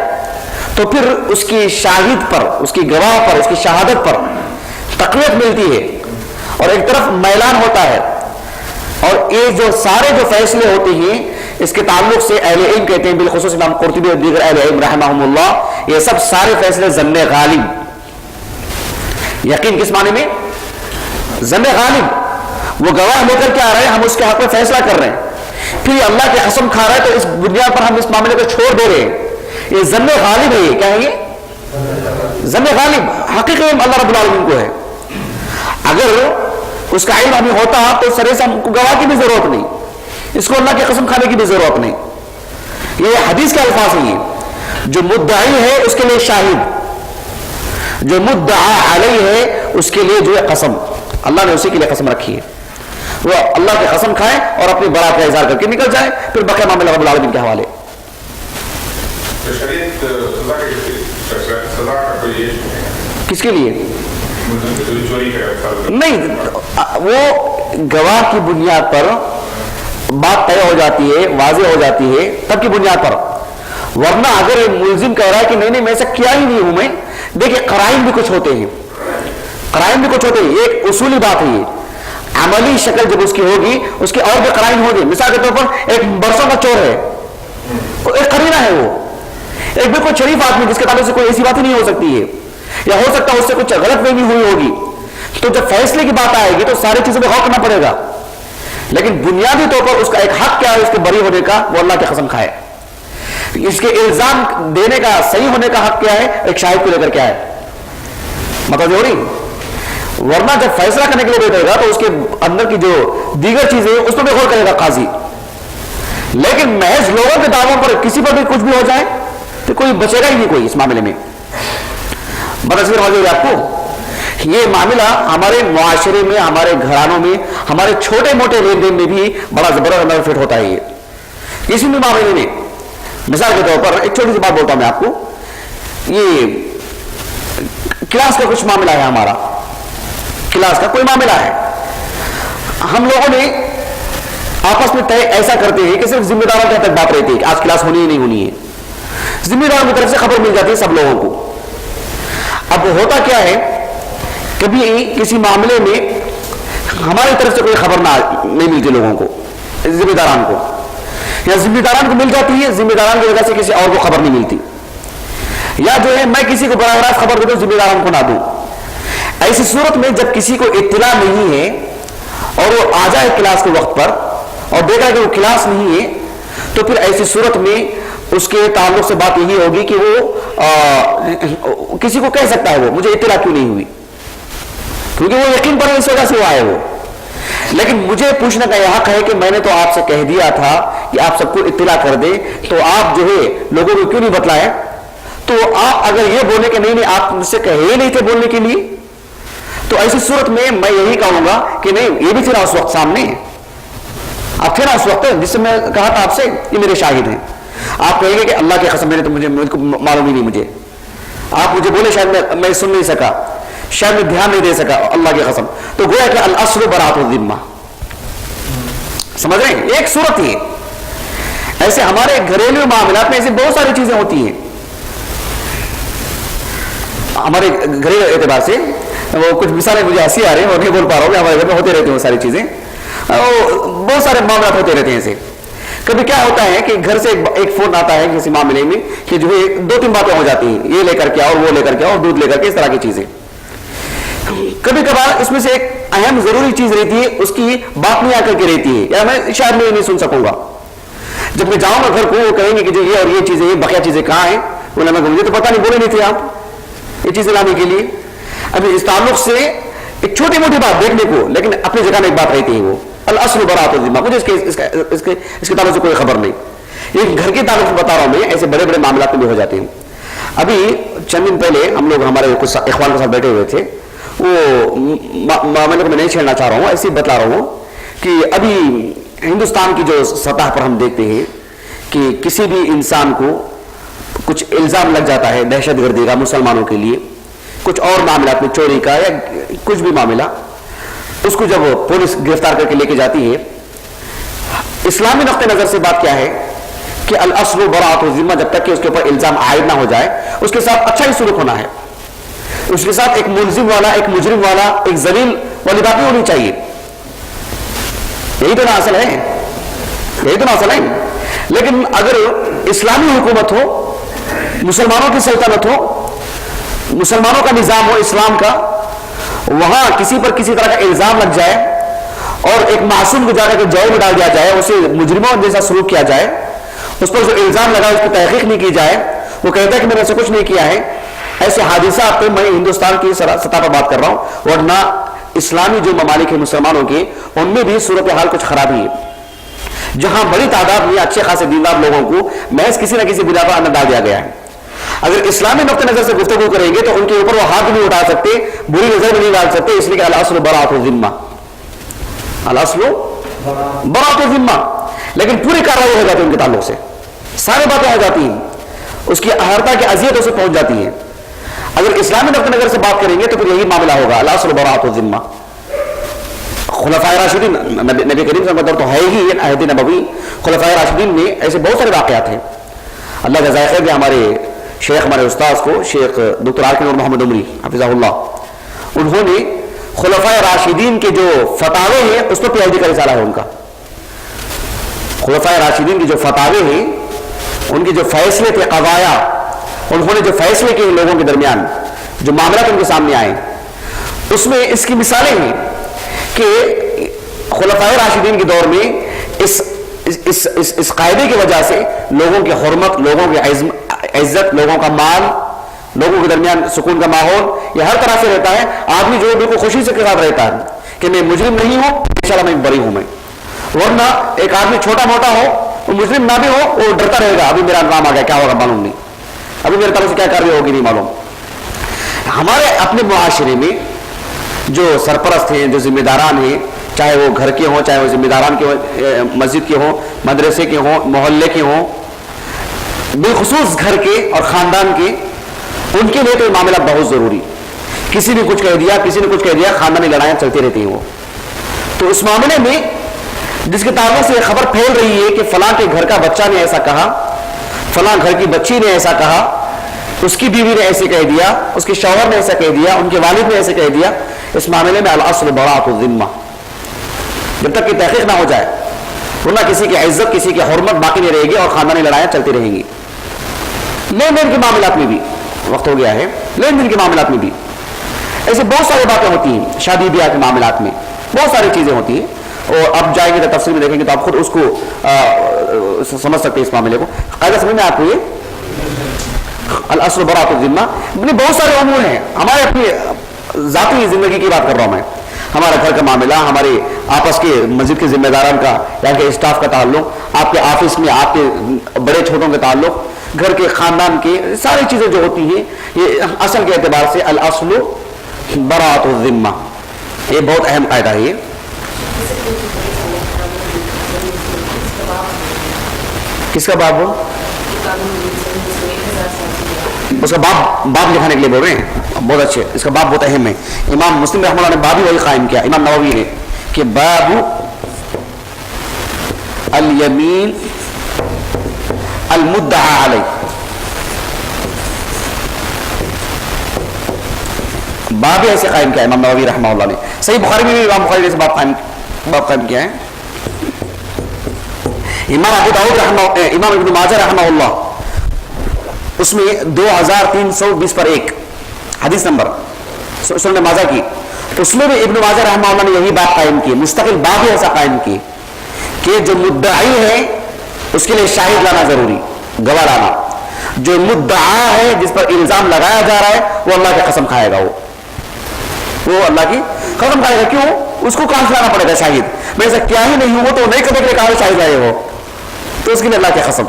تو پھر اس کی شاہد پر، اس کی گواہ پر، اس کی شہادت پر تقویت ملتی ہے اور ایک طرف میلان ہوتا ہے. اور یہ جو سارے جو فیصلے ہوتے ہیں اس کے تعلق سے اہل علم کہتے ہیں, بالخصوص امام قرطبی اور دیگر اہل علم رحمہم اللہ, یہ سب سارے فیصلے ظن غالب. یقین کس معنی میں؟ ظن غالب. وہ گواہ لے کر کے آ رہے ہیں, ہم اس کے حق میں فیصلہ کر رہے ہیں, پھر یہ اللہ کی قسم کھا رہا ہے تو اس بنیاد پر ہم اس معاملے کو چھوڑ دے رہے ہیں. یہ ظن غالب ہے. یہ کیا ہے؟ یہ ظن غالب. حقیقی علم اللہ رب العالمین کو ہے. اگر اس کا علم ہمیں ہوتا تو سرے سے ہم کو گواہ کی بھی ضرورت نہیں, اس کو اللہ کی قسم کھانے کی بھی ضرورت نہیں. یہ حدیث کے الفاظ ہیں. یہ جو مدعی ہے اس کے لیے شاہد, جو مدعا علیہ ہے اس کے لیے جو ہے قسم. اللہ نے اسی کے لیے قسم رکھی ہے. وہ اللہ کی قسم کھائے اور اپنی برات کا اظہار کر کے نکل جائے, پھر بقیہ معاملہ رب العالمین کے حوالے. کس کے لیے؟ نہیں, وہ گواہ کی بنیاد پر بات طے ہو جاتی ہے, واضح ہو جاتی ہے, تب کی بنیاد پر. ورنہ اگر ایک ملزم کہہ رہا ہے کہ نہیں میں ایسا کیا ہی نہیں ہوں, میں دیکھیں قرائن بھی کچھ ہوتے ہیں, قرائن بھی کچھ ہوتے ہیں. یہ ایک اصولی بات ہے. یہ عملی شکل جب اس کی ہوگی اس کے اور بھی قرائن ہوگی. مثال کے طور پر ایک برسوں کا چور ہے, ایک قرینہ ہے. وہ ایک بالکل شریف آدمی جس کے تعلق سے کوئی ایسی بات ہی نہیں ہو سکتی ہے, یا ہو سکتا ہے اس سے کچھ غلط فہمی ہوئی ہوگی. تو جب فیصلے کی بات آئے گی تو ساری چیزوں پہ غور کرنا پڑے گا. لیکن بنیادی طور پر اس کا ایک حق کیا ہے اس کے بری ہونے کا, وہ اللہ کی قسم کھائے. اس کے الزام دینے کا, صحیح ہونے کا حق کیا ہے, ایک شاہد کو لے کر کیا ہے. مطلب ہو رہی. ورنہ جب فیصلہ کرنے کے لیے بیٹھے گا تو اس کے اندر کی جو دیگر چیزیں اس پر بھی غور کرے گا قاضی. لیکن محض لوگوں کے دعووں پر کسی پر بھی کچھ بھی ہو جائے تو کوئی بچے گا ہی نہیں کوئی اس معاملے میں. بتصویر ہو جائے گی آپ کو. یہ معاملہ ہمارے معاشرے میں, ہمارے گھرانوں میں, ہمارے چھوٹے موٹے لین دین میں بھی بڑا زبردست فٹ ہوتا ہے. یہ کسی بھی معاملے میں, مثال کے طور پر ایک چھوٹی سی بات بولتا ہوں میں آپ کو. یہ کلاس کا کچھ معاملہ ہے, ہمارا کلاس کا کوئی معاملہ ہے. ہم لوگوں نے آپس میں طے ایسا کرتے ہیں کہ صرف ذمہ داروں کے حد تک بات رہتی ہے کہ آج کلاس ہونی ہی نہیں ہونی ہے. ذمہ داروں کی طرف سے خبر مل جاتی ہے سب لوگوں کو. اب ہوتا کیا ہے, کبھی کسی معاملے میں ہماری طرف سے کوئی خبر نہیں ملتی لوگوں کو, ذمہ داران کو, یا ذمہ داران کو مل جاتی ہے, ذمہ داران کی وجہ سے کسی اور کو خبر نہیں ملتی, یا جو ہے میں کسی کو براہ راست خبر دے دوں, ذمہ داران کو نہ دوں. ایسی صورت میں جب کسی کو اطلاع نہیں ہے اور وہ آ جائے کلاس کے وقت پر اور دیکھا کہ وہ کلاس نہیں ہے, تو پھر ایسی صورت میں اس کے تعلق سے بات یہی ہوگی کہ وہ کسی کو کہہ سکتا ہے وہ مجھے اطلاع کیوں نہیں ہوئی, کیونکہ وہ یقین پر اس وجہ سے وہ آئے وہ. لیکن مجھے پوچھنے کا یہ حق ہے کہ میں نے تو آپ سے کہہ دیا تھا کہ آپ سب کو اطلاع کر دیں, تو آپ جو ہے لوگوں کو کیوں نہیں بتلائے. تو آپ اگر یہ بولے کہ نہیں آپ مجھ سے کہے ہی نہیں تھے بولنے کے لیے, تو ایسی صورت میں یہی کہوں گا کہ نہیں یہ بھی تھے نا اس وقت سامنے, آپ تھے نا اس وقت جس سے میں کہا تھا آپ سے یہ میرے شاہد ہیں. آپ کہیں گے کہ اللہ کی قسم میں نے تو مجھے معلوم ہی نہیں, مجھے آپ مجھے بولے شاید میں سن نہیں سکا, شاید میں دھیان نہیں دے سکا, اللہ کی قسم. تو گویا کہ الاصل براۃ الذمہ, سمجھ رہے ہیں. ایک صورت ہی ایسے ہمارے گھریلو معاملات میں ایسی بہت ساری چیزیں ہوتی ہیں. ہمارے گھریلو اعتبار سے وہ کچھ مثالیں مجھے ہنسی آ رہی ہیں اور نہیں بول پا رہا ہوں, ہمارے گھر میں ہوتے رہتے ہیں وہ ساری چیزیں, بہت سارے معاملات ہوتے رہتے ہیں ایسے. کبھی کیا ہوتا ہے کہ گھر سے ایک فون آتا ہے کسی معاملے میں کہ جو ہے 2-3 باتیں ہو جاتی ہیں, یہ لے کر کے اور وہ لے کر کے اور دودھ لے کر کے, اس طرح کی چیزیں. کبھی کبھار اس میں سے ایک اہم ضروری چیز رہتی ہے, اس کی بات نہیں آ کر کے رہتی ہے, یا میں شاید میں نہیں سن سکوں گا. جب میں جاؤں گا گھر کو, وہ کہیں گے کہ جو یہ اور یہ چیزیں, یہ بقیہ چیزیں کہاں ہیں, بولے میں مجھے تو پتہ نہیں, بولے نہیں تھے آپ یہ چیزیں لانے کے لیے. ابھی اس تعلق سے ایک چھوٹی موٹی بات دیکھنے کو, لیکن اپنی جگہ میں ایک بات رہتی ہے, وہ الاصل براۃ الذمہ, مجھے اس کے تعلق سے کوئی خبر نہیں. یہ گھر کے تعلق سے بتا رہا ہوں میں, ایسے بڑے بڑے معاملات میں بھی ہو جاتے ہیں. ابھی چند دن پہلے ہم لوگ ہمارے کچھ اخوان کے ساتھ بیٹھے ہوئے تھے. وہ معاملے کو میں نہیں چھیڑنا چاہ رہا ہوں, ایسے بتلا رہا ہوں کہ ابھی ہندوستان کی جو سطح پر ہم دیکھتے ہیں کہ کسی بھی انسان کو کچھ الزام لگ جاتا ہے دہشت گردی کا مسلمانوں کے لیے, کچھ اور معاملات میں چوری کا یا کچھ بھی معاملہ, اس کو جب پولیس گرفتار کر کے لے کے جاتی ہے, اسلامی نقطہ نظر سے بات کیا ہے کہ الاصل براۃ الذمہ, جب تک کہ اس کے اوپر الزام عائد نہ ہو جائے اس کے ساتھ اچھا ہی سلوک ہونا ہے, اس کے ساتھ ایک ملزم والا، ایک مجرم والا، ایک ذلیل والی بات نہیں ہونی چاہیے. یہی تو نا اصل ہے، یہی تو نا اصل ہے. لیکن اگر اسلامی حکومت ہو، مسلمانوں کی سلطنت ہو، مسلمانوں کا نظام ہو اسلام کا، وہاں کسی پر کسی طرح کا الزام لگ جائے اور ایک معصوم کو جا کر کے جیل میں ڈال دیا جائے، اسے مجرموں جیسا سلوک کیا جائے، اس پر جو الزام لگا اس کی تحقیق نہیں کی جائے، وہ کہتا ہے کہ میں نے ایسا کچھ نہیں کیا ہے، ایسے حادثات پہ میں ہندوستان کی سطح پر بات کر رہا ہوں، ورنہ اسلامی جو ممالک ہیں مسلمانوں کے، ان میں بھی صورتحال کچھ خرابی ہے، جہاں بڑی تعداد میں اچھے خاصے دیندار لوگوں کو محض کسی نہ کسی بنا پر اندر ڈال دیا گیا ہے. اگر اسلامی نقطہ نظر سے گفتگو کریں گے تو ان کے اوپر وہ ہاتھ نہیں اٹھا سکتے، بری نظر بھی نہیں ڈال سکتے، اس لیے کہ الاصل براءۃ الذمہ، الاصل براءۃ الذمہ. لیکن پوری کارروائی ہو جاتی ہے ان کے تعلق سے، ساری باتیں ہو جاتی ہیں، اس کی اہرتا کی اذیت اسے پہنچ جاتی ہے. اگر اسلامی نقطہ نظر سے بات کریں گے تو پھر یہی معاملہ ہوگا، الاصل براءۃ الذمہ. خلفائے راشدین، نبی کریم صلی اللہ علیہ وسلم تو ہے ہی عہد نبوی، خلفائے راشدین میں ایسے بہت سارے واقعات ہیں. اللہ کا ذائقہ کہ ہمارے شیخ، ہمارے استاذ کو شیخ ڈاکٹر عارف نور محمد عمری حفظہ اللہ، انہوں نے خلفائے راشدین کے جو فتاوے ہیں اس پر PhD کا رسالہ ہے ان کا. خلفائے راشدین کی جو فتاوے ہیں، ان کے جو فیصلے تھے، قضایا، انہوں نے جو فیصلے کیے لوگوں کے درمیان، جو معاملات ان کے سامنے آئے، اس میں اس کی مثالیں ہیں کہ خلفائے راشدین کے دور میں اس قاعدے کی وجہ سے لوگوں کی حرمت، لوگوں کی عزت، لوگوں کا مال، لوگوں کے درمیان سکون کا ماحول یہ ہر طرح سے رہتا ہے. آدمی جو بالکل خوشی سے کے ساتھ رہتا ہے کہ میں مجرم نہیں ہوں، انشاءاللہ میں بری ہوں. میں ورنہ ایک آدمی چھوٹا موٹا ہو، وہ مجرم نہ بھی ہو، وہ ڈرتا رہے گا، ابھی میرا نام آ گیا کیا ہوگا معلوم نہیں، ابھی میرے طرف سے کیا کر رہی ہوگی نہیں معلوم. ہمارے اپنے معاشرے میں جو سرپرست ہیں، جو ذمہ داران ہیں، چاہے وہ گھر کے ہوں، چاہے وہ ذمہ داران کے ہوں، مسجد کے ہوں، مدرسے کے ہوں، محلے کے ہوں، بالخصوص گھر کے اور خاندان کے، ان کے لیے تو یہ معاملہ بہت ضروری. کسی نے کچھ کہہ دیا، کسی نے کچھ کہہ دیا، خاندانی لڑائیاں چلتی رہتی ہیں. وہ تو اس معاملے میں جس کے تعلق سے یہ خبر پھیل رہی ہے کہ فلاں کے گھر کا بچہ نے ایسا کہا، فلاں گھر کی بچی نے ایسا کہا، اس کی بیوی نے ایسے کہہ دیا، اس کے شوہر نے ایسا کہہ دیا، ان کے والد نے ایسے کہہ دیا، اس معاملے میں الاصل براءۃ الذمہ. جب تک کہ تحقیق نہ ہو جائے، ورنہ کسی کی عزت، کسی کی حرمت باقی نہیں رہے گی اور خاندانی لڑائیاں چلتی رہیں گی. لین دین کے معاملات میں بھی وقت ہو گیا ہے، لین دین کے معاملات میں بھی ایسے بہت ساری باتیں ہوتی ہیں. شادی بیاہ کے معاملات میں بہت ساری چیزیں ہوتی ہیں، اور اب جائیں گے تو تفصیل میں دیکھیں گے تو آپ خود اس کو سمجھ سکتے ہیں. اس معاملے کو قاعدہ سمجھ میں آپ کو یہ الاصل براءۃ الذمہ بہت سارے امور ہیں. ہمارے اپنی ذاتی زندگی کی بات کر رہا ہوں میں، ہمارا گھر کا معاملہ، ہمارے آپس کے مسجد کے ذمہ داران کا یا کہ اسٹاف کا تعلق، آپ کے آفس میں آپ کے بڑے چھوٹوں کے تعلق، گھر کے خاندان کے ساری چیزیں جو ہوتی ہیں، یہ اصل کے اعتبار سے الاصل براءۃ الذمہ، یہ بہت اہم قاعدہ ہے. یہ کس کا باب ہو؟ اس کا باب لکھانے کے لیے بول رہے ہیں، بہت اچھے. اس کا باب بہت اہم ہے. امام مسلم رحمہ اللہ نے باب ہی وہی قائم کیا، امام نووی نے، کہ باب الیمین المدعى علیہ. باب ایسے قائم کیا امام نووی رحمہ اللہ نے. صحیح بخاری میں بھی امام بخاری نے ایسے باب قائم کیا ہے. امام ابو داؤد امام ابن ماجہ رحمہ اللہ، اس میں 2320 حدیث نمبر سنن ماجہ کی، اس میں بھی ابن ماجہ رحمہ اللہ نے یہی بات قائم کی، مستقل باب ہی ایسا قائم کی کہ جو مدعی ہے اس کے لیے شاہد لانا ضروری، گواہ لانا. جو مدعا ہے، جس پر الزام لگایا جا رہا ہے، وہ اللہ کی قسم کھائے گا، وہ اللہ کی قسم کھائے گا. کیوں؟ اس کو کہاں سے لانا پڑے گا شاہد؟ میں ایسا کیا ہی نہیں ہوں، وہ تو نہیں کبھی کہا شاہد آئے ہو، تو اس کے لیے اللہ کی قسم.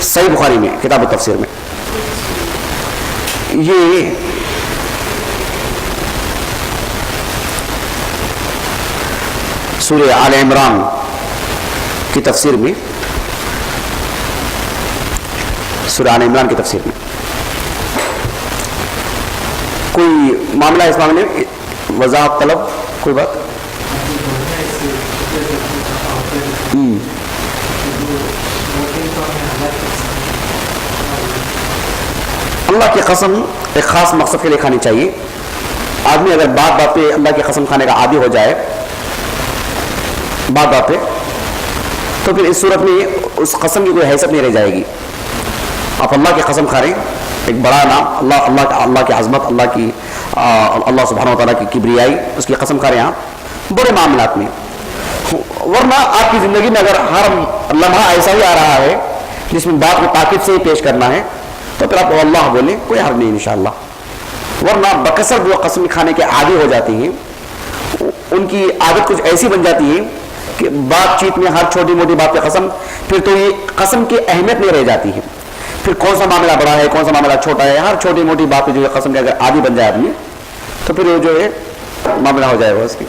صحیح بخاری میں کتاب التفسیر میں یہ سورہ آل عمران کی تفسیر میں، سورہ آل عمران کی تفسیر میں کوئی معاملہ، اس معاملے میں وضاحت طلب کوئی بات؟ اللہ کی قسم ایک خاص مقصد کے لیے کھانی چاہیے. آدمی اگر بات بات پہ اللہ کی قسم کھانے کا عادی ہو جائے بات بات پہ, تو پھر اس صورت میں اس قسم کی کوئی حیثیت نہیں رہ جائے گی. آپ اللہ کی قسم کھا رہے ہیں, ایک بڑا نام اللہ کی عظمت, اللہ سبحانہ و تعالیٰ کی کبریائی, اس کی قسم کھا رہے ہیں آپ بڑے معاملات میں. ورنہ آپ کی زندگی میں اگر ہر لمحہ ایسا ہی آ رہا ہے جس میں بات کو تاکید سے ہی پیش کرنا ہے, تو پھر آپ اللہ بولیں, کوئی حرج نہیں انشاءاللہ. ورنہ بکثرت جو قسم کھانے کے عادی ہو جاتی ہیں, ان کی عادت کچھ ایسی بن جاتی ہے کہ بات چیت میں ہر چھوٹی موٹی بات پہ قسم, پھر تو یہ قسم کی اہمیت نہیں رہ جاتی ہے. پھر کون سا معاملہ بڑا ہے کون سا معاملہ چھوٹا ہے, ہر چھوٹی موٹی بات پہ جو ہے قسم کے اگر عادی بن جائے آدمی, تو پھر وہ جو ہے معاملہ ہو جائے گا اس کی.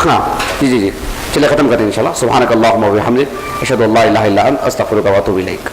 ہاں جی چلے ختم کریں انشاءاللہ. سبحانک اللہم و بحمدک, اشہد ان لا الہ الا انت, استغفرک و اتوب الیک.